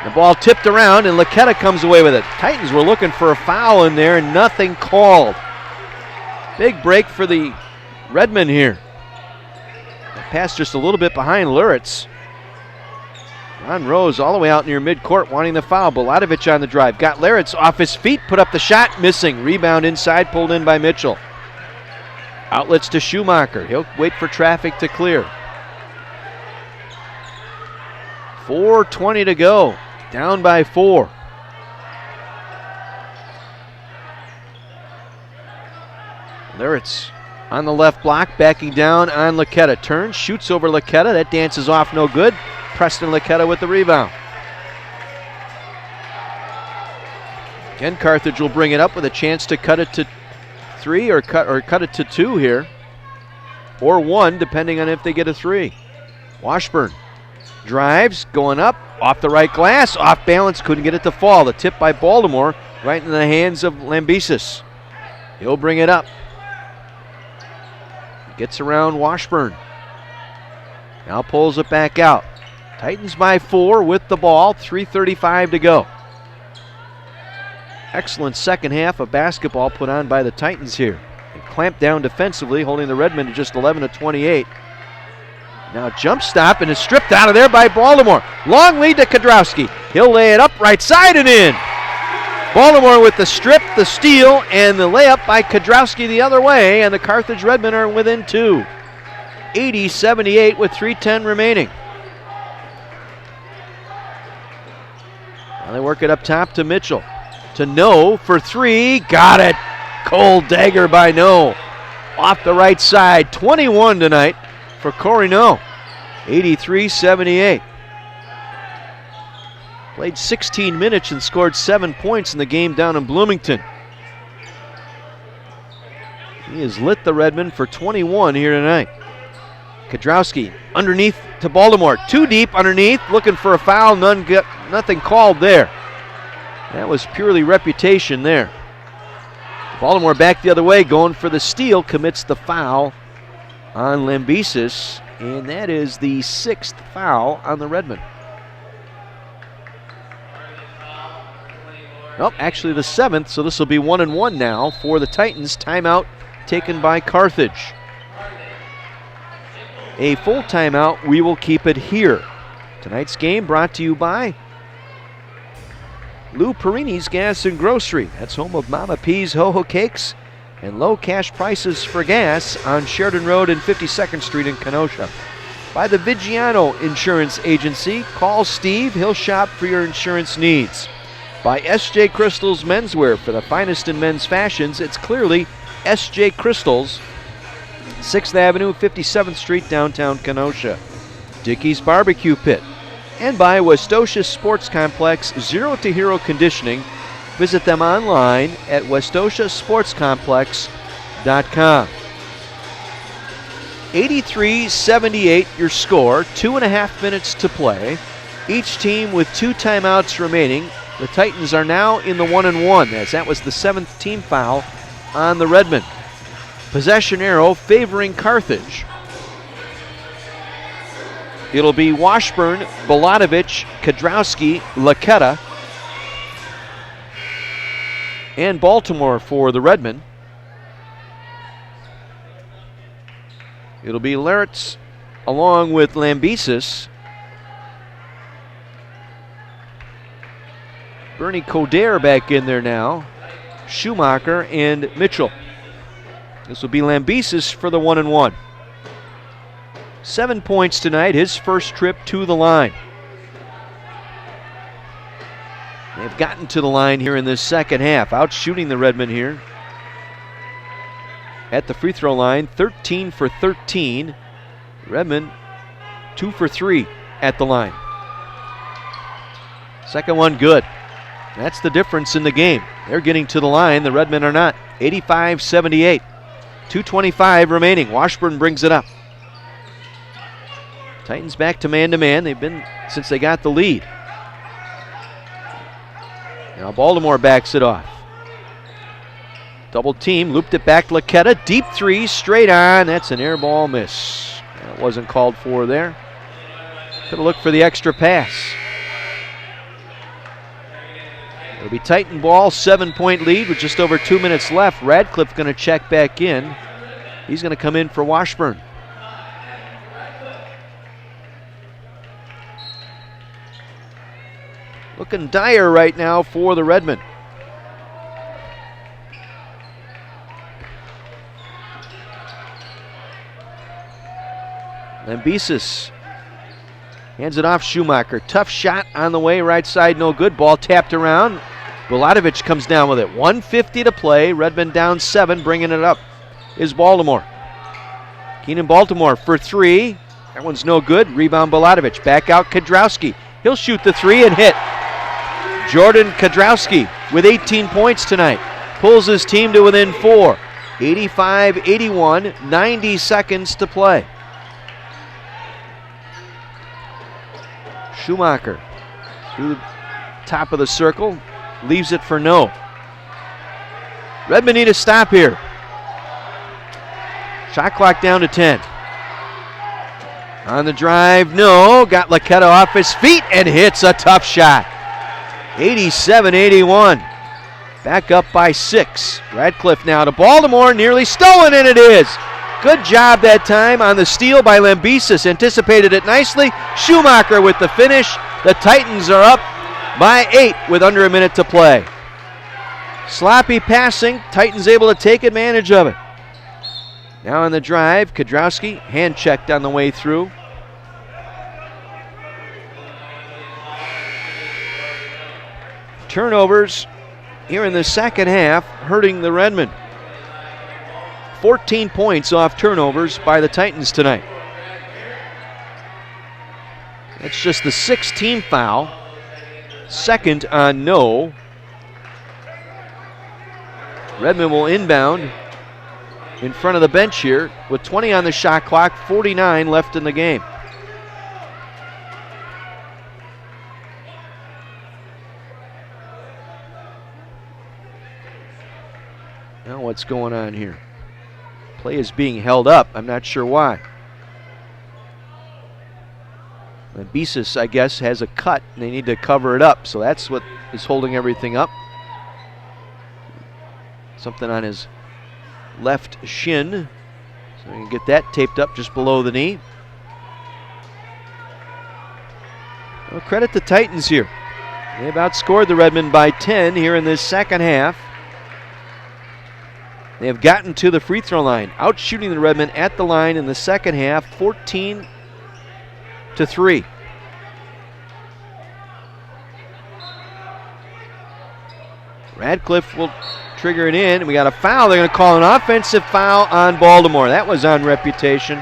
A: The ball tipped around and Laketta comes away with it. Titans were looking for a foul in there and nothing called. Big break for the Redmen here. The pass just a little bit behind Luritz. Ron Rose all the way out near midcourt wanting the foul. Balatovich on the drive. Got Luritz off his feet, put up the shot, missing. Rebound inside, pulled in by Mitchell. Outlets to Schumacher. He'll wait for traffic to clear. 4:20 to go. Down by 4. Luritz on the left block, backing down on Laketta. Turns, shoots over Laketta. That dances off, no good. Preston Laketta with the rebound. Again, Carthage will bring it up with a chance to cut it to 3 or cut it to 2 here. Or 1, depending on if they get a 3. Washburn drives, going up, off the right glass, off balance, couldn't get it to fall. The tip by Baltimore, right in the hands of Lambesis. He'll bring it up. Gets around Washburn. Now pulls it back out. Titans by 4 with the ball, 3:35 to go. Excellent second half of basketball put on by the Titans here. They clamped down defensively, holding the Redmen to just 11-28. Now jump stop and is stripped out of there by Baltimore. Long lead to Kodrowski. He'll lay it up right side and in. Baltimore with the strip, the steal, and the layup by Kodrowski the other way, and the Carthage Redmen are within 2. 80-78 with 3:10 remaining. Now they work it up top to Mitchell. To No for 3. Got it. Cold dagger by No. Off the right side. 21 tonight for Corey No. 83-78. Played 16 minutes and scored 7 points in the game down in Bloomington. He has lit the Redmen for 21 here tonight. Kadrowski underneath to Baltimore. Too deep underneath, looking for a foul. Nothing called there. That was purely reputation there. Baltimore back the other way, going for the steal, commits the foul on Lambesis, and that is the 6th foul on the Redmen. Nope, actually the 7th, so this will be 1-1 now for the Titans. Timeout taken by Carthage. A full timeout, we will keep it here. Tonight's game brought to you by Lou Perini's Gas and Grocery. That's home of Mama P's Ho-Ho Cakes and low cash prices for gas on Sheridan Road and 52nd Street in Kenosha. By the Vigiano Insurance Agency. Call Steve, he'll shop for your insurance needs. By S.J. Crystal's Menswear. For the finest in men's fashions, it's clearly S.J. Crystal's, 6th Avenue, 57th Street, downtown Kenosha. Dickey's Barbecue Pit. And by Westosha Sports Complex Zero to Hero Conditioning. Visit them online at westoshasportscomplex.com. 83-78 your score, 2.5 minutes to play. Each team with 2 timeouts remaining. The Titans are now in the 1-1, as that was the 7th team foul on the Redmen. Possession arrow favoring Carthage. It'll be Washburn, Balatovich, Kadrowski, Laketta, and Baltimore for the Redmen. It'll be Laritz along with Lambesis. Bernie Coderre back in there now. Schumacher and Mitchell. This will be Lambesis for the 1-1. 7 points tonight, his first trip to the line. They've gotten to the line here in this second half, out shooting the Redmen here. At the free throw line, 13 for 13. Redmen 2 for 3 at the line. Second one good. That's the difference in the game. They're getting to the line, the Redmen are not. 85-78. 2:25 remaining. Washburn brings it up. Titans back to man-to-man. They've been since they got the lead. Now Baltimore backs it off. Double team, looped it back to Laketta. Deep three, straight on. That's an air ball miss. That wasn't called for there. Could have looked for the extra pass. It'll be Titan ball, 7-point lead with just over 2 minutes left. Radcliffe going to check back in. He's going to come in for Washburn. Looking dire right now for the Redmen. Lambesis hands it off Schumacher. Tough shot on the way, right side, no good. Ball tapped around. Balatovich comes down with it. 1:50 to play. Redmen down 7. Bringing it up is Baltimore. Keenan Baltimore for 3. That one's no good. Rebound Balatovich. Back out Kadrowski. He'll shoot the 3 and hit. Jordan Kadrowski with 18 points tonight. Pulls his team to within 4. 85-81. 90 seconds to play. Schumacher through the top of the circle, leaves it for no. Redmen need a stop here. Shot clock down to 10. On the drive, no. Got Laketta off his feet and hits a tough shot. 87-81. Back up by 6. Radcliffe now to Baltimore, nearly stolen, and it is. Good job that time on the steal by Lambesis. Anticipated it nicely. Schumacher with the finish. The Titans are up by 8 with under a minute to play. Sloppy passing. Titans able to take advantage of it. Now on the drive, Kadrowski hand checked on the way through. Turnovers here in the second half hurting the Redmen. 14 points off turnovers by the Titans tonight. That's just the 6th team foul. second on no. Redmond will inbound in front of the bench here with 20 on the shot clock, 49 left in the game. Now what's going on here? Play is being held up. I'm not sure why. Lambesis, I guess, has a cut, and they need to cover it up. So that's what is holding everything up. Something on his left shin. So we can get that taped up just below the knee. Well, credit the Titans here. They've outscored the Redmen by 10 here in this second half. They have gotten to the free throw line, outshooting the Redmen at the line in the second half, 14-3. Radcliffe will trigger it in, and we got a foul. They're going to call an offensive foul on Baltimore. That was on reputation.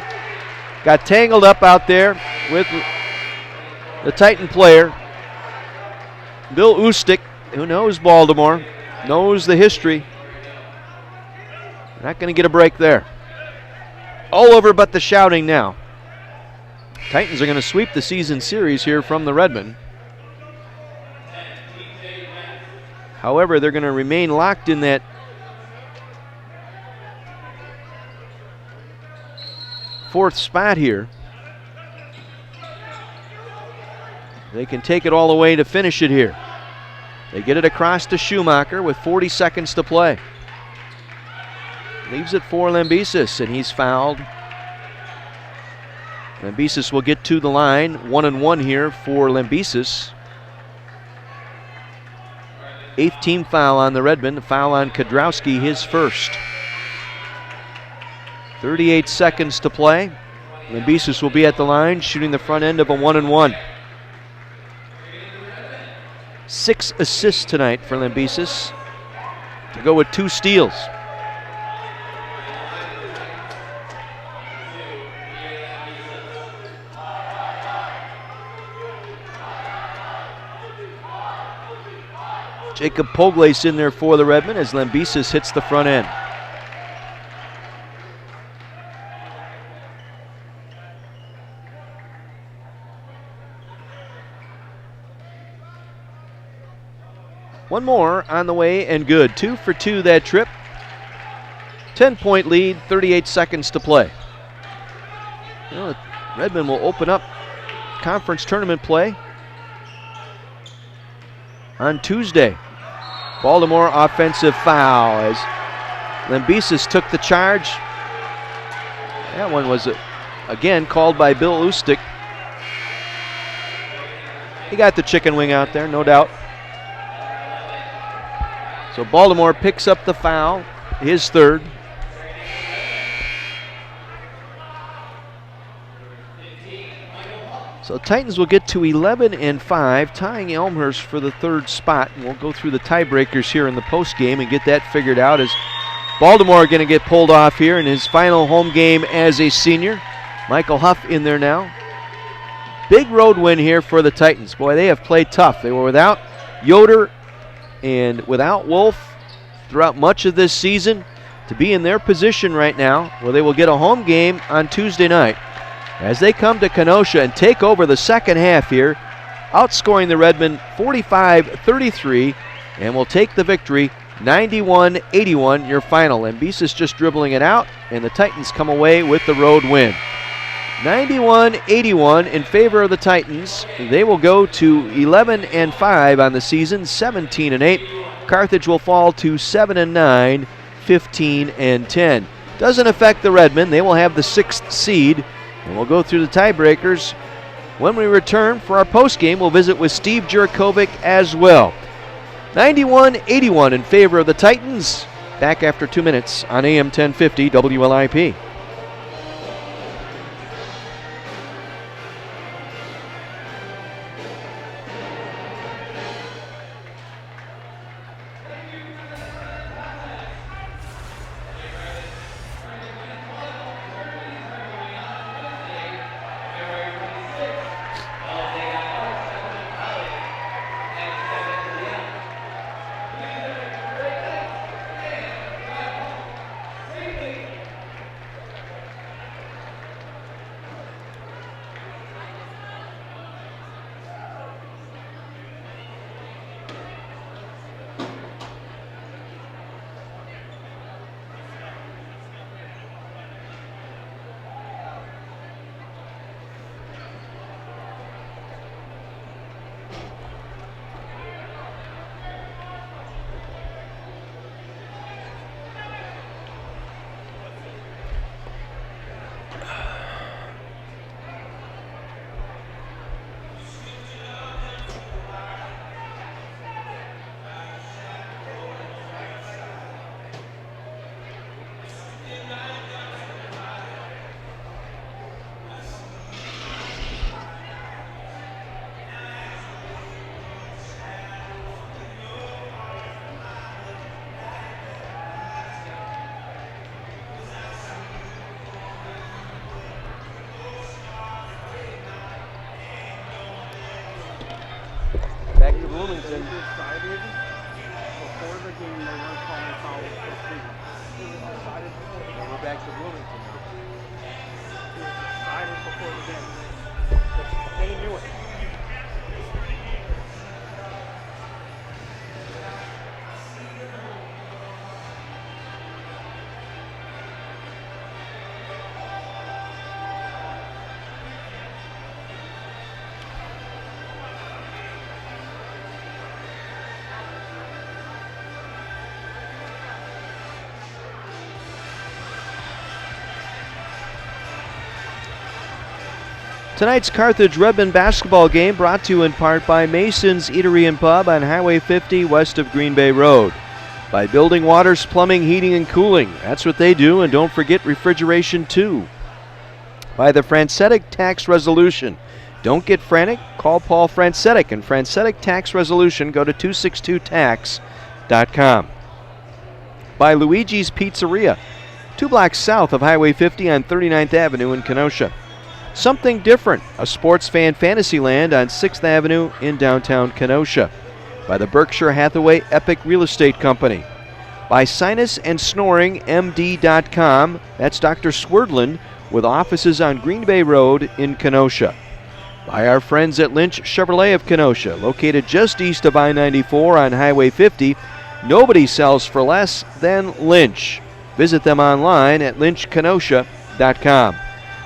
A: Got tangled up out there with the Titan player, Bill Ustick, who knows Baltimore, knows the history. Not going to get a break there. All over but the shouting now. Titans are going to sweep the season series here from the Redmen. However, they're going to remain locked in that fourth spot here. They can take it all the way to finish it here. They get it across to Schumacher with 40 seconds to play. Leaves it for Lambesis, and he's fouled. Lambesis will get to the line. 1-1 here for Lambesis. 8th team foul on the Redmen. The foul on Kodrowski, his first. 38 seconds to play. Lambesis will be at the line, shooting the front end of a 1-1. 6 assists tonight for Lambesis, to go with 2 steals. Jacob Poglace in there for the Redmen as Lambesis hits the front end. One more on the way and good. 2 for 2 that trip. 10-point lead, 38 seconds to play. Well, Redmond will open up conference tournament play on Tuesday. Baltimore offensive foul as Lambesis took the charge. That one was, again, called by Bill Ustick. He got the chicken wing out there, no doubt. So Baltimore picks up the foul, his third. So Titans will get to 11-5, tying Elmhurst for the third spot. And we'll go through the tiebreakers here in the postgame and get that figured out, as Baltimore are going to get pulled off here in his final home game as a senior. Michael Huff in there now. Big road win here for the Titans. Boy, they have played tough. They were without Yoder and without Wolf throughout much of this season. To be in their position right now, where they will get a home game on Tuesday night, as they come to Kenosha and take over the second half here, outscoring the Redmen 45-33, and will take the victory 91-81, your final. Lambesis just dribbling it out, and the Titans come away with the road win. 91-81 in favor of the Titans. They will go to 11-5 on the season, 17-8. Carthage will fall to 7-9, 15-10. Doesn't affect the Redmen. They will have the 6th seed. And we'll go through the tiebreakers. When we return for our postgame, we'll visit with Steve Jurkovic as well. 91-81 in favor of the Titans. Back after 2 minutes on AM 1050 WLIP. Bloomington. We're back to Bloomington.
C: They knew it.
A: Tonight's Carthage Redmond basketball game brought to you in part by Mason's Eatery and Pub on Highway 50 west of Green Bay Road. By Building Waters Plumbing, Heating, and Cooling. That's what they do, and don't forget refrigeration too. By the Francetic Tax Resolution. Don't get frantic, call Paul Francetic and Francetic Tax Resolution. Go to 262tax.com. By Luigi's Pizzeria, 2 blocks south of Highway 50 on 39th Avenue in Kenosha. Something different, a sports fan fantasy land on 6th Avenue in downtown Kenosha. By the Berkshire Hathaway Epic Real Estate Company. By Sinus and Snoring MD.com, that's Dr. Swerdlin with offices on Green Bay Road in Kenosha. By our friends at Lynch Chevrolet of Kenosha, located just east of I-94 on Highway 50. Nobody sells for less than Lynch. Visit them online at lynchkenosha.com.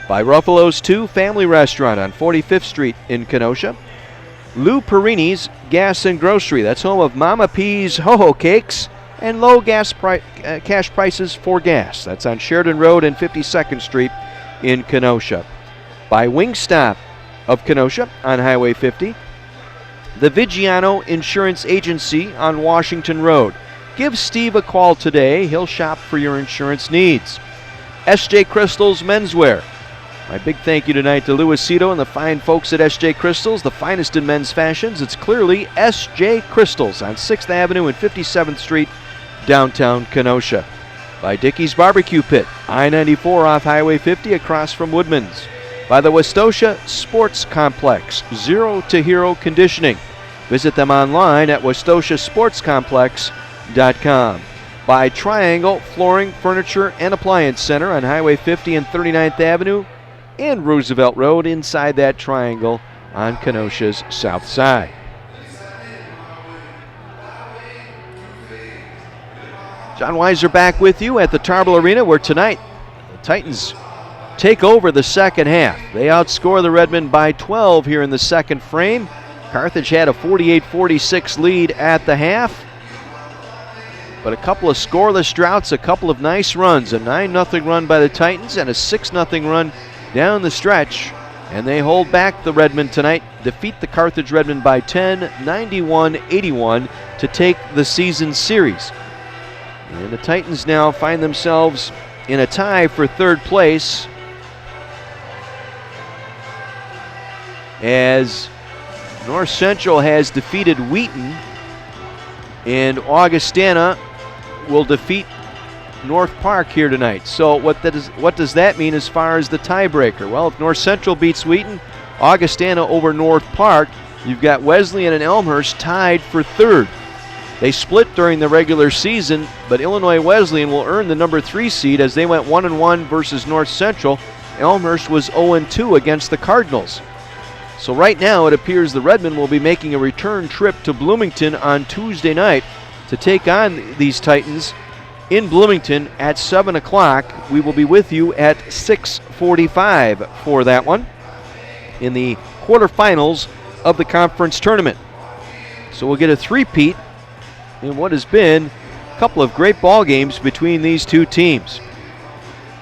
A: By Ruffalo's 2 Family Restaurant on 45th Street in Kenosha. Lou Perini's Gas and Grocery, that's home of Mama P's Ho-Ho Cakes and low cash prices for gas. That's on Sheridan Road and 52nd Street in Kenosha. By Wingstop of Kenosha on Highway 50. The Vigiano Insurance Agency on Washington Road. Give Steve a call today. He'll shop for your insurance needs. S.J. Crystal's Menswear. My big thank you tonight to Luisito and the fine folks at S.J. Crystals, the finest in men's fashions. It's clearly S.J. Crystals on 6th Avenue and 57th Street, downtown Kenosha. By Dickey's Barbecue Pit, I-94 off Highway 50 across from Woodman's. By the Westosha Sports Complex, Zero to Hero Conditioning. Visit them online at westoshasportscomplex.com. By Triangle Flooring, Furniture, and Appliance Center on Highway 50 and 39th Avenue and Roosevelt Road inside that triangle on Kenosha's south side. John Weiser back with you at the Tarble Arena, where tonight the Titans take over the second half. They outscore the Redmen by 12 here in the second frame. Carthage had a 48-46 lead at the half. But a couple of scoreless droughts, a couple of nice runs. A 9-0 run by the Titans and a 6-0 run down the stretch. And they hold back the Redmen tonight, defeat the Carthage Redmen by 10, 91-81 to take the season series. And the Titans now find themselves in a tie for third place as North Central has defeated Wheaton, and Augustana will defeat North Park here tonight. So what does that mean as far as the tiebreaker? Well, if North Central beats Wheaton, Augustana over North Park, you've got Wesleyan and Elmhurst tied for third. They split during the regular season, but Illinois Wesleyan will earn the number 3 seed as they went 1-1 versus North Central. Elmhurst was 0-2 against the Cardinals. So right now it appears the Redmen will be making a return trip to Bloomington on Tuesday night to take on these Titans in Bloomington at 7 o'clock. We will be with you at 6:45 for that one in the quarterfinals of the conference tournament. So we'll get a three-peat in what has been a couple of great ball games between these two teams.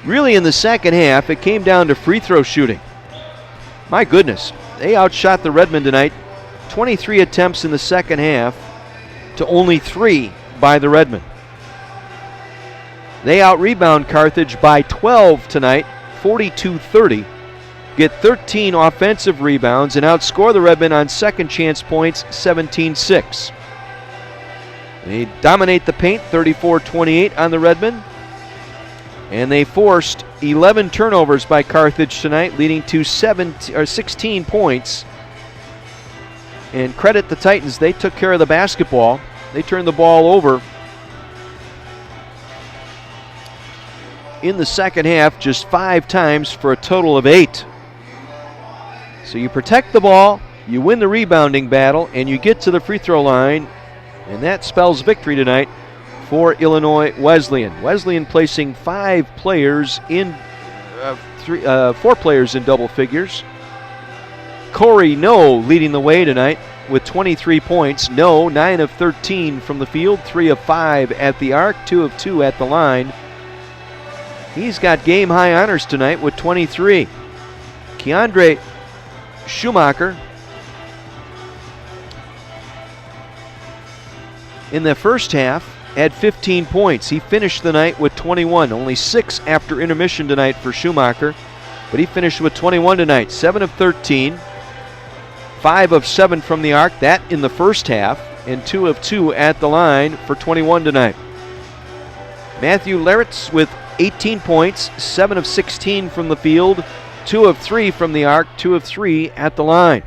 A: Really, in the second half, it came down to free throw shooting. My goodness, they outshot the Redmen tonight. 23 attempts in the second half to only 3 by the Redmen. They out-rebound Carthage by 12 tonight, 42-30. Get 13 offensive rebounds and outscore the Redmen on second chance points, 17-6. They dominate the paint, 34-28 on the Redmen. And they forced 11 turnovers by Carthage tonight, leading to 16 points And credit the Titans, they took care of the basketball. They turned the ball over in the second half just 5 times for a total of 8. So you protect the ball, you win the rebounding battle, and you get to the free throw line, and that spells victory tonight for Illinois Wesleyan. Wesleyan placing 4 players in double figures. Corey No leading the way tonight with 23 points. No, 9 of 13 from the field, 3 of 5 at the arc, 2 of 2 at the line. He's got game high honors tonight with 23. Keandre Schumacher in the first half had 15 points. He finished the night with 21. Only 6 after intermission tonight for Schumacher, but he finished with 21 tonight. 7 of 13, 5 of 7 from the arc, that in the first half, and 2 of 2 at the line for 21 tonight. Matthew Laritz with 18 points, 7 of 16 from the field, 2 of 3 from the arc, 2 of 3 at the line.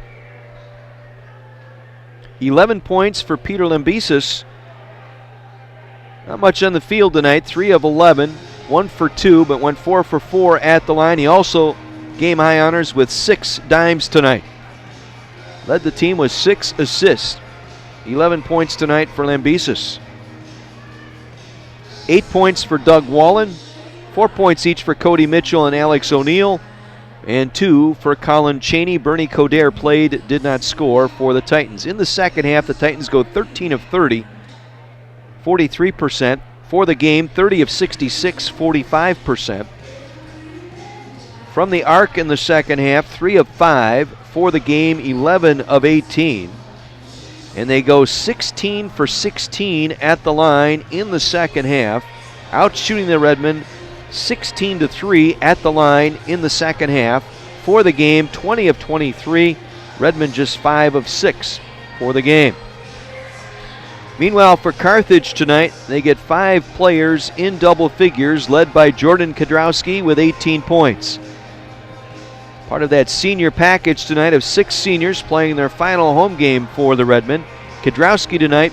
A: 11 points for Peter Lambesis. Not much on the field tonight, 3 of 11, 1 for 2, but went 4 for 4 at the line. He also game high honors with 6 dimes tonight. Led the team with 6 assists. 11 points tonight for Lambesis. 8 points for Doug Wallen, 4 points each for Cody Mitchell and Alex O'Neill, and 2 for Colin Cheney. Bernie Coderre played, did not score for the Titans. In the second half, the Titans go 13 of 30, 43% for the game, 30 of 66, 45%. From the arc in the second half, 3 of 5 for the game, 11 of 18. And they go 16 for 16 at the line in the second half, out shooting the Redmen 16 to 3 at the line in the second half. For the game, 20 of 23. Redmond just 5 of 6 for the game. Meanwhile, for Carthage tonight, they get 5 players in double figures, led by Jordan Kadrowski with 18 points. Part of that senior package tonight of 6 seniors playing their final home game for the Redmen. Kadrowski tonight,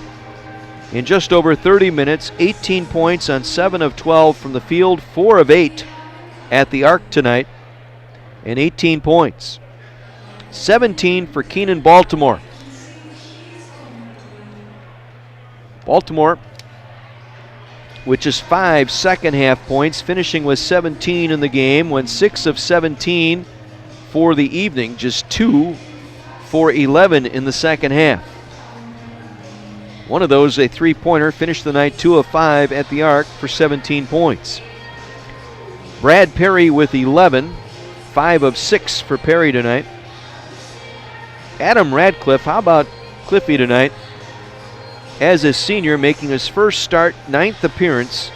A: in just over 30 minutes, 18 points on 7 of 12 from the field, 4 of 8 at the arc tonight, and 18 points. 17 for Keenan Baltimore. Baltimore with just 5 second half points, finishing with 17 in the game, went 6 of 17 for the evening, just 2 for 11 in the second half. One of those, a three-pointer, finished the night 2 of 5 at the arc for 17 points. Brad Perry with 11, 5 of 6 for Perry tonight. Adam Radcliffe, how about Cliffy tonight? As a senior, making his first start, 9th appearance.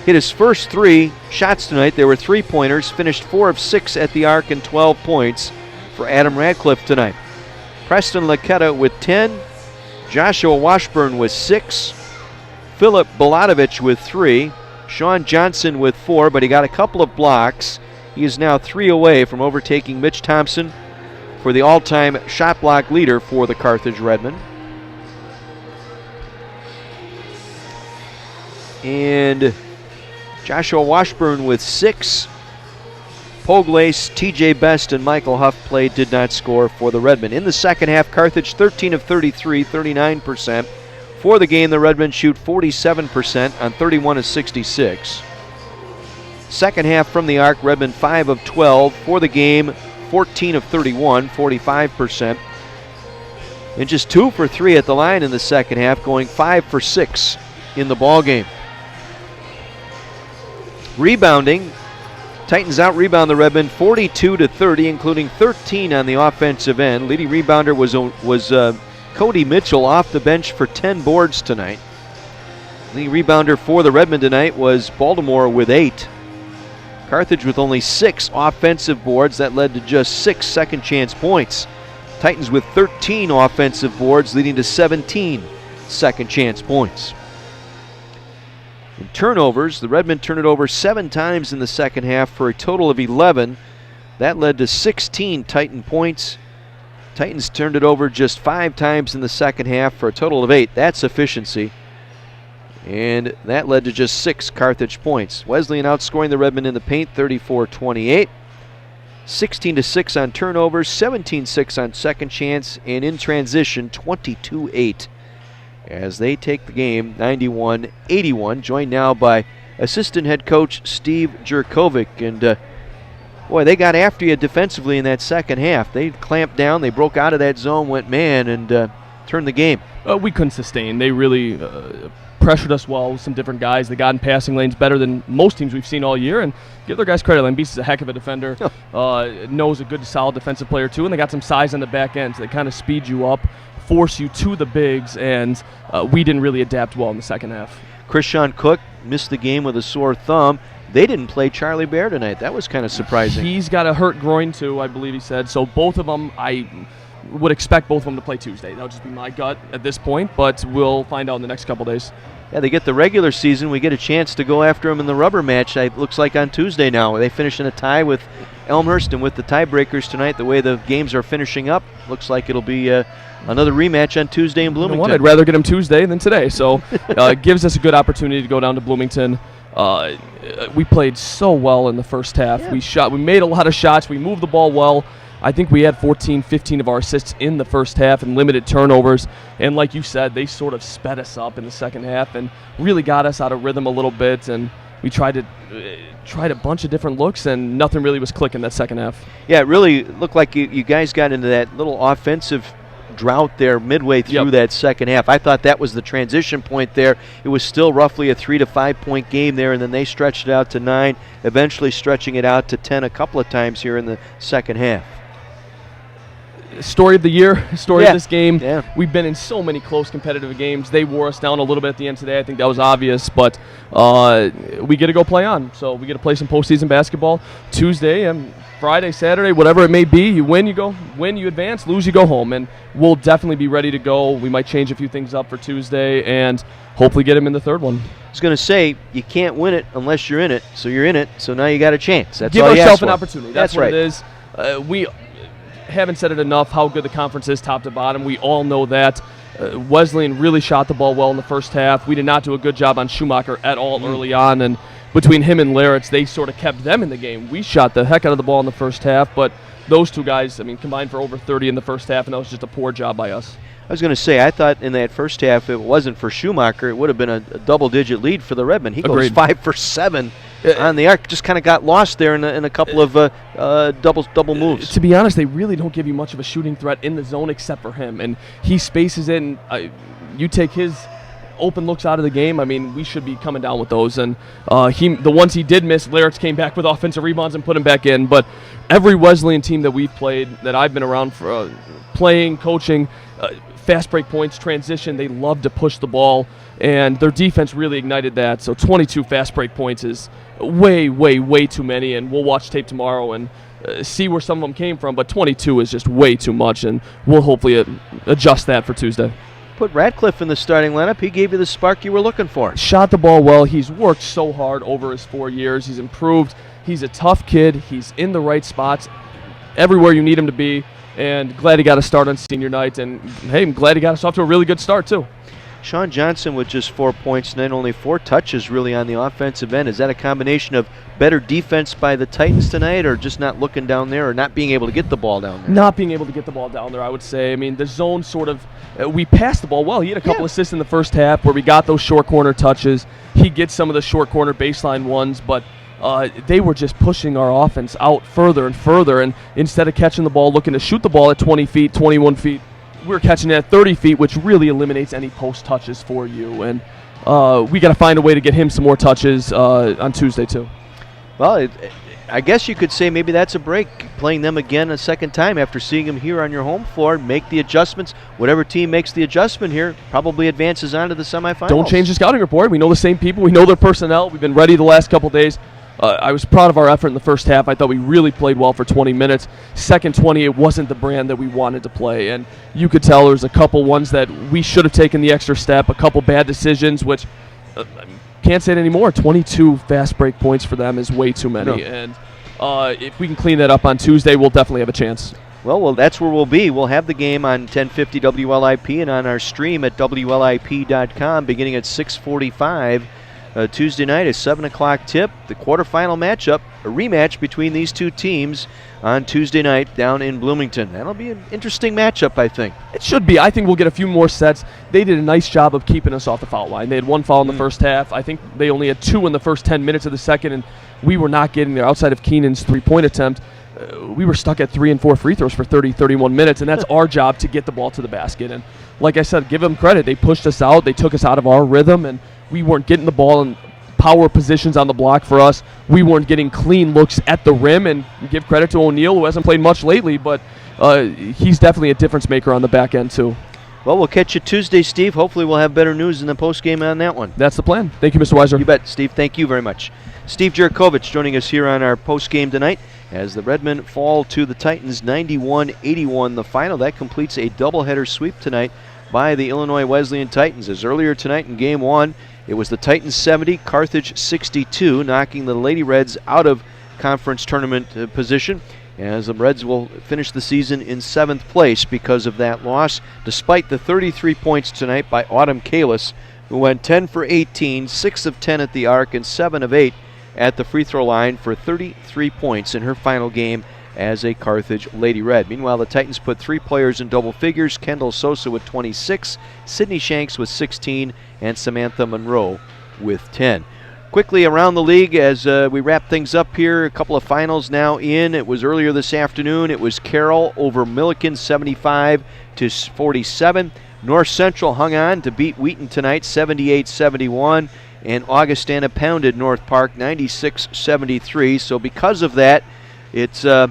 A: Hit his first 3 shots tonight. They were three-pointers. Finished 4 of 6 at the arc and 12 points for Adam Radcliffe tonight. Preston Laketta with 10. Joshua Washburn with 6. Philip Balatovich with 3. Sean Johnson with 4, but he got a couple of blocks. He is now 3 away from overtaking Mitch Thompson for the all-time shot block leader for the Carthage Redmen. And Joshua Washburn with 6. Poglace, TJ Best, and Michael Huff played, did not score for the Redmen. In the second half, Carthage 13 of 33, 39%. For the game, the Redmen shoot 47% on 31 of 66. Second half from the arc, Redmen 5 of 12. For the game, 14 of 31, 45%. And just 2 for 3 at the line in the second half, going 5 for 6 in the ball game. Rebounding, Titans out-rebound the Redmen 42 to 30, including 13 on the offensive end. Leading rebounder was Cody Mitchell off the bench for 10 boards tonight. Leading rebounder for the Redmen tonight was Baltimore with 8. Carthage with only 6 offensive boards. That led to just 6 second-chance points. Titans with 13 offensive boards, leading to 17 second-chance points. In turnovers, the Redmen turned it over 7 times in the second half for a total of 11. That led to 16 Titan points. Titans turned it over just 5 times in the second half for a total of 8. That's efficiency. And that led to just 6 Carthage points. Wesleyan outscoring the Redmen in the paint 34-28. 16-6 on turnovers, 17-6 on second chance, and in transition 22-8 as they take the game 91-81. Joined now by assistant head coach Steve Jurkovic. And boy, they got after you defensively in that second half. They clamped down, they broke out of that zone, went man, and turned the game.
C: We couldn't sustain. They really pressured us well with some different guys. They got in passing lanes better than most teams we've seen all year, and give their guys credit. Lambesis is a heck of a defender, knows a good, solid defensive player too, and they got some size on the back end, so they kind of speed you up, force you to the bigs, and we didn't really adapt well in the second half. Krishan
A: Cook missed the game with a sore thumb. They didn't play Charlie Bear tonight. That was kind of surprising.
C: He's got a hurt groin too, I believe he said, so both of them, I would expect both of them to play Tuesday. That would just be my gut at this point, but we'll find out in the next couple days.
A: Yeah, they get the regular season. We get a chance to go after them in the rubber match. It looks like on Tuesday now. They finish in a tie with Elmhurst, and with the tiebreakers tonight, the way the games are finishing up, looks like it'll be another rematch on Tuesday in Bloomington.
C: You know what? I'd rather get them Tuesday than today, so it gives us a good opportunity to go down to Bloomington. We played so well in the first half. Yeah. We made a lot of shots. We moved the ball well. I think we had 14, 15 of our assists in the first half and limited turnovers. And like you said, they sort of sped us up in the second half and really got us out of rhythm a little bit. And we tried a bunch of different looks, and nothing really was clicking that second half.
A: Yeah, it really looked like you guys got into that little offensive drought there midway through that second half. I thought that was the transition point there. It was still roughly a 3 to 5 point game there, and then they stretched it out to 9, eventually stretching it out to 10 a couple of times here in the second half.
C: Story of the year, story of this game.
A: Yeah.
C: We've been in so many close competitive games. They wore us down a little bit at the end today. I think that was obvious, but we get to go play on. So we get to play some postseason basketball Tuesday and Friday, Saturday, whatever it may be. You win, you go. Win, you advance. Lose, you go home. And we'll definitely be ready to go. We might change a few things up for Tuesday and hopefully get him in the third one.
A: I was going to say, you can't win it unless you're in it. So you're in it, so now you got a chance. That's
C: Give
A: all
C: ourselves
A: an
C: opportunity. That's what
A: right.
C: It is. We haven't said it enough how good the conference is top to bottom. We all know that. Wesleyan really shot the ball well in the first half. We did not do a good job on Schumacher at all early on, and between him and Laritz, they sort of kept them in the game. We shot the heck out of the ball in the first half, but those two guys, combined for over 30 in the first half, and that was just a poor job by us.
A: I was going to say, I thought in that first half, if it wasn't for Schumacher, it would have been a double-digit lead for the Redmen. He goes 5 for 7 on the arc. Just kind of got lost there in a couple of double moves.
C: To be honest, they really don't give you much of a shooting threat in the zone except for him, and he spaces it, and you take his open looks out of the game. We should be coming down with those, and the ones he did miss, Laritz came back with offensive rebounds and put him back in. But every Wesleyan team that we've played, that I've been around for playing, coaching, fast break points, transition, they love to push the ball, and their defense really ignited that. So 22 fast break points is way, way, way too many, and we'll watch tape tomorrow and see where some of them came from, but 22 is just way too much, and we'll hopefully adjust that for Tuesday.
A: Put Radcliffe in the starting lineup. He gave you the spark you were looking for.
C: Shot the ball well. He's worked so hard over his 4 years. He's improved. He's a tough kid. He's in the right spots everywhere you need him to be, and glad he got a start on senior night, and hey, I'm glad he got us off to a really good start too.
A: Sean Johnson with just 4 points and then only 4 touches really on the offensive end. Is that a combination of better defense by the Titans tonight, or just not looking down there, or not being able to get the ball down there?
C: Not being able to get the ball down there, I would say. The zone sort of, we passed the ball well. He had a couple assists in the first half where we got those short corner touches. He gets some of the short corner baseline ones, but they were just pushing our offense out further and further, and instead of catching the ball, looking to shoot the ball at 20 feet, 21 feet, we're catching it at 30 feet, which really eliminates any post touches for you. And we got to find a way to get him some more touches on Tuesday too.
A: Well, I guess you could say maybe that's a break, playing them again a second time after seeing them here on your home floor. Make the adjustments. Whatever team makes the adjustment here probably advances on to the semifinals.
C: Don't change the scouting report. We know the same people. We know their personnel. We've been ready the last couple days. I was proud of our effort in the first half. I thought we really played well for 20 minutes. Second 20, it wasn't the brand that we wanted to play. And you could tell there's a couple ones that we should have taken the extra step, a couple bad decisions, which can't say it anymore. 22 fast break points for them is way too many. No. And if we can clean that up on Tuesday, we'll definitely have a chance.
A: Well, that's where we'll be. We'll have the game on 1050 WLIP and on our stream at WLIP.com beginning at 6:45 Tuesday night, a 7 o'clock tip. The quarterfinal matchup, a rematch between these two teams on Tuesday night down in Bloomington. That'll be an interesting matchup, I think.
C: It should be. I think we'll get a few more sets. They did a nice job of keeping us off the foul line. They had one foul in the first half. I think they only had two in the first 10 minutes of the second, and we were not getting there. Outside of Keenan's three-point attempt, we were stuck at 3 and 4 free throws for 30, 31 minutes, and that's our job to get the ball to the basket. And like I said, give them credit. They pushed us out. They took us out of our rhythm, and we weren't getting the ball in power positions on the block for us. We weren't getting clean looks at the rim, and give credit to O'Neal, who hasn't played much lately, but he's definitely a difference maker on the back end too.
A: Well, we'll catch you Tuesday, Steve. Hopefully we'll have better news in the postgame on that one.
C: That's the plan. Thank you, Mr. Weiser.
A: You bet, Steve. Thank you very much. Steve Jurkovich joining us here on our postgame tonight as the Redmen fall to the Titans 91-81 the final. That completes a doubleheader sweep tonight by the Illinois Wesleyan Titans. As earlier tonight in Game 1, it was the Titans 70, Carthage 62, knocking the Lady Reds out of conference tournament position, as the Reds will finish the season in 7th place because of that loss, despite the 33 points tonight by Autumn Kalis, who went 10 for 18, 6 of 10 at the arc, and 7 of 8 at the free throw line for 33 points in her final game as a Carthage Lady Red. Meanwhile, the Titans put 3 players in double figures: Kendall Sosa with 26, Sydney Shanks with 16, and Samantha Monroe with 10. Quickly around the league as we wrap things up here, a couple of finals now in. It was earlier this afternoon. It was Carroll over Milliken 75-47. North Central hung on to beat Wheaton tonight 78-71. And Augustana pounded North Park 96-73. So because of that, it's the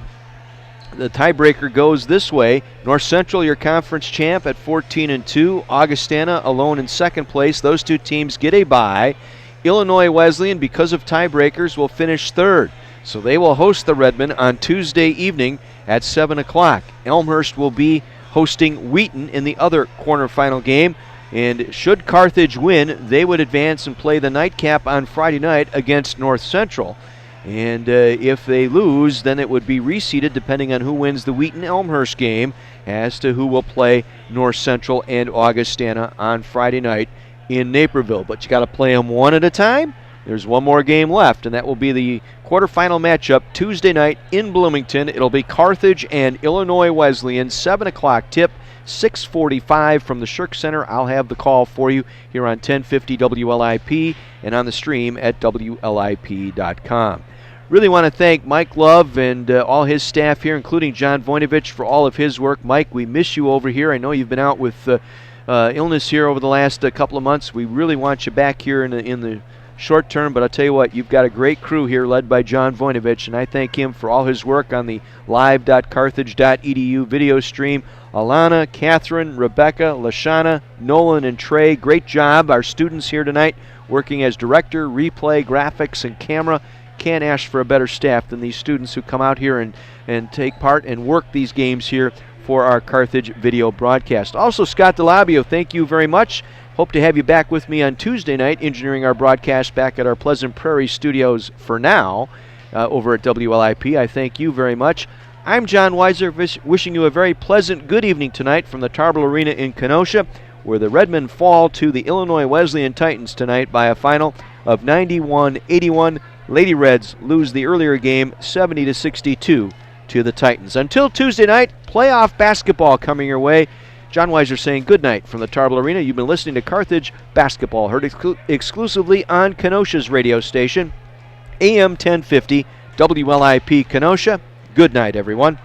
A: tiebreaker goes this way. North Central, your conference champ at 14-2. Augustana alone in second place. Those two teams get a bye. Illinois Wesleyan, because of tiebreakers, will finish third. So they will host the Redmen on Tuesday evening at 7 o'clock. Elmhurst will be hosting Wheaton in the other quarterfinal game. And should Carthage win, they would advance and play the nightcap on Friday night against North Central. And if they lose, then it would be reseeded depending on who wins the Wheaton-Elmhurst game as to who will play North Central and Augustana on Friday night in Naperville. But you got to play them one at a time. There's one more game left, and that will be the quarterfinal matchup Tuesday night in Bloomington. It'll be Carthage and Illinois Wesleyan, 7 o'clock tip, 6:45 from the Shirk Center. I'll have the call for you here on 1050 WLIP and on the stream at WLIP.com. Really want to thank Mike Love and all his staff here, including John Voinovich, for all of his work. Mike, we miss you over here. I know you've been out with illness here over the last couple of months. We really want you back here in the short term, but I'll tell you what, you've got a great crew here led by John Voinovich, and I thank him for all his work on the live.carthage.edu video stream. Alana, Catherine, Rebecca, Lashana, Nolan, and Trey, great job. Our students here tonight working as director, replay, graphics, and camera. Can't ask for a better staff than these students who come out here and take part and work these games here for our Carthage video broadcast. Also, Scott DeLabio, thank you very much. Hope to have you back with me on Tuesday night, engineering our broadcast back at our Pleasant Prairie studios for now over at WLIP. I thank you very much. I'm John Weiser, wishing you a very pleasant good evening tonight from the Tarble Arena in Kenosha, where the Redmen fall to the Illinois Wesleyan Titans tonight by a final of 91-81. Lady Reds lose the earlier game 70-62 to the Titans. Until Tuesday night, playoff basketball coming your way. John Weiser saying good night from the Tarble Arena. You've been listening to Carthage Basketball, heard exclusively on Kenosha's radio station, AM 1050, WLIP Kenosha. Good night, everyone.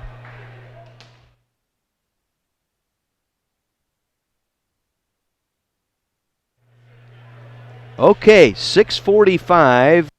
A: Okay, 6:45.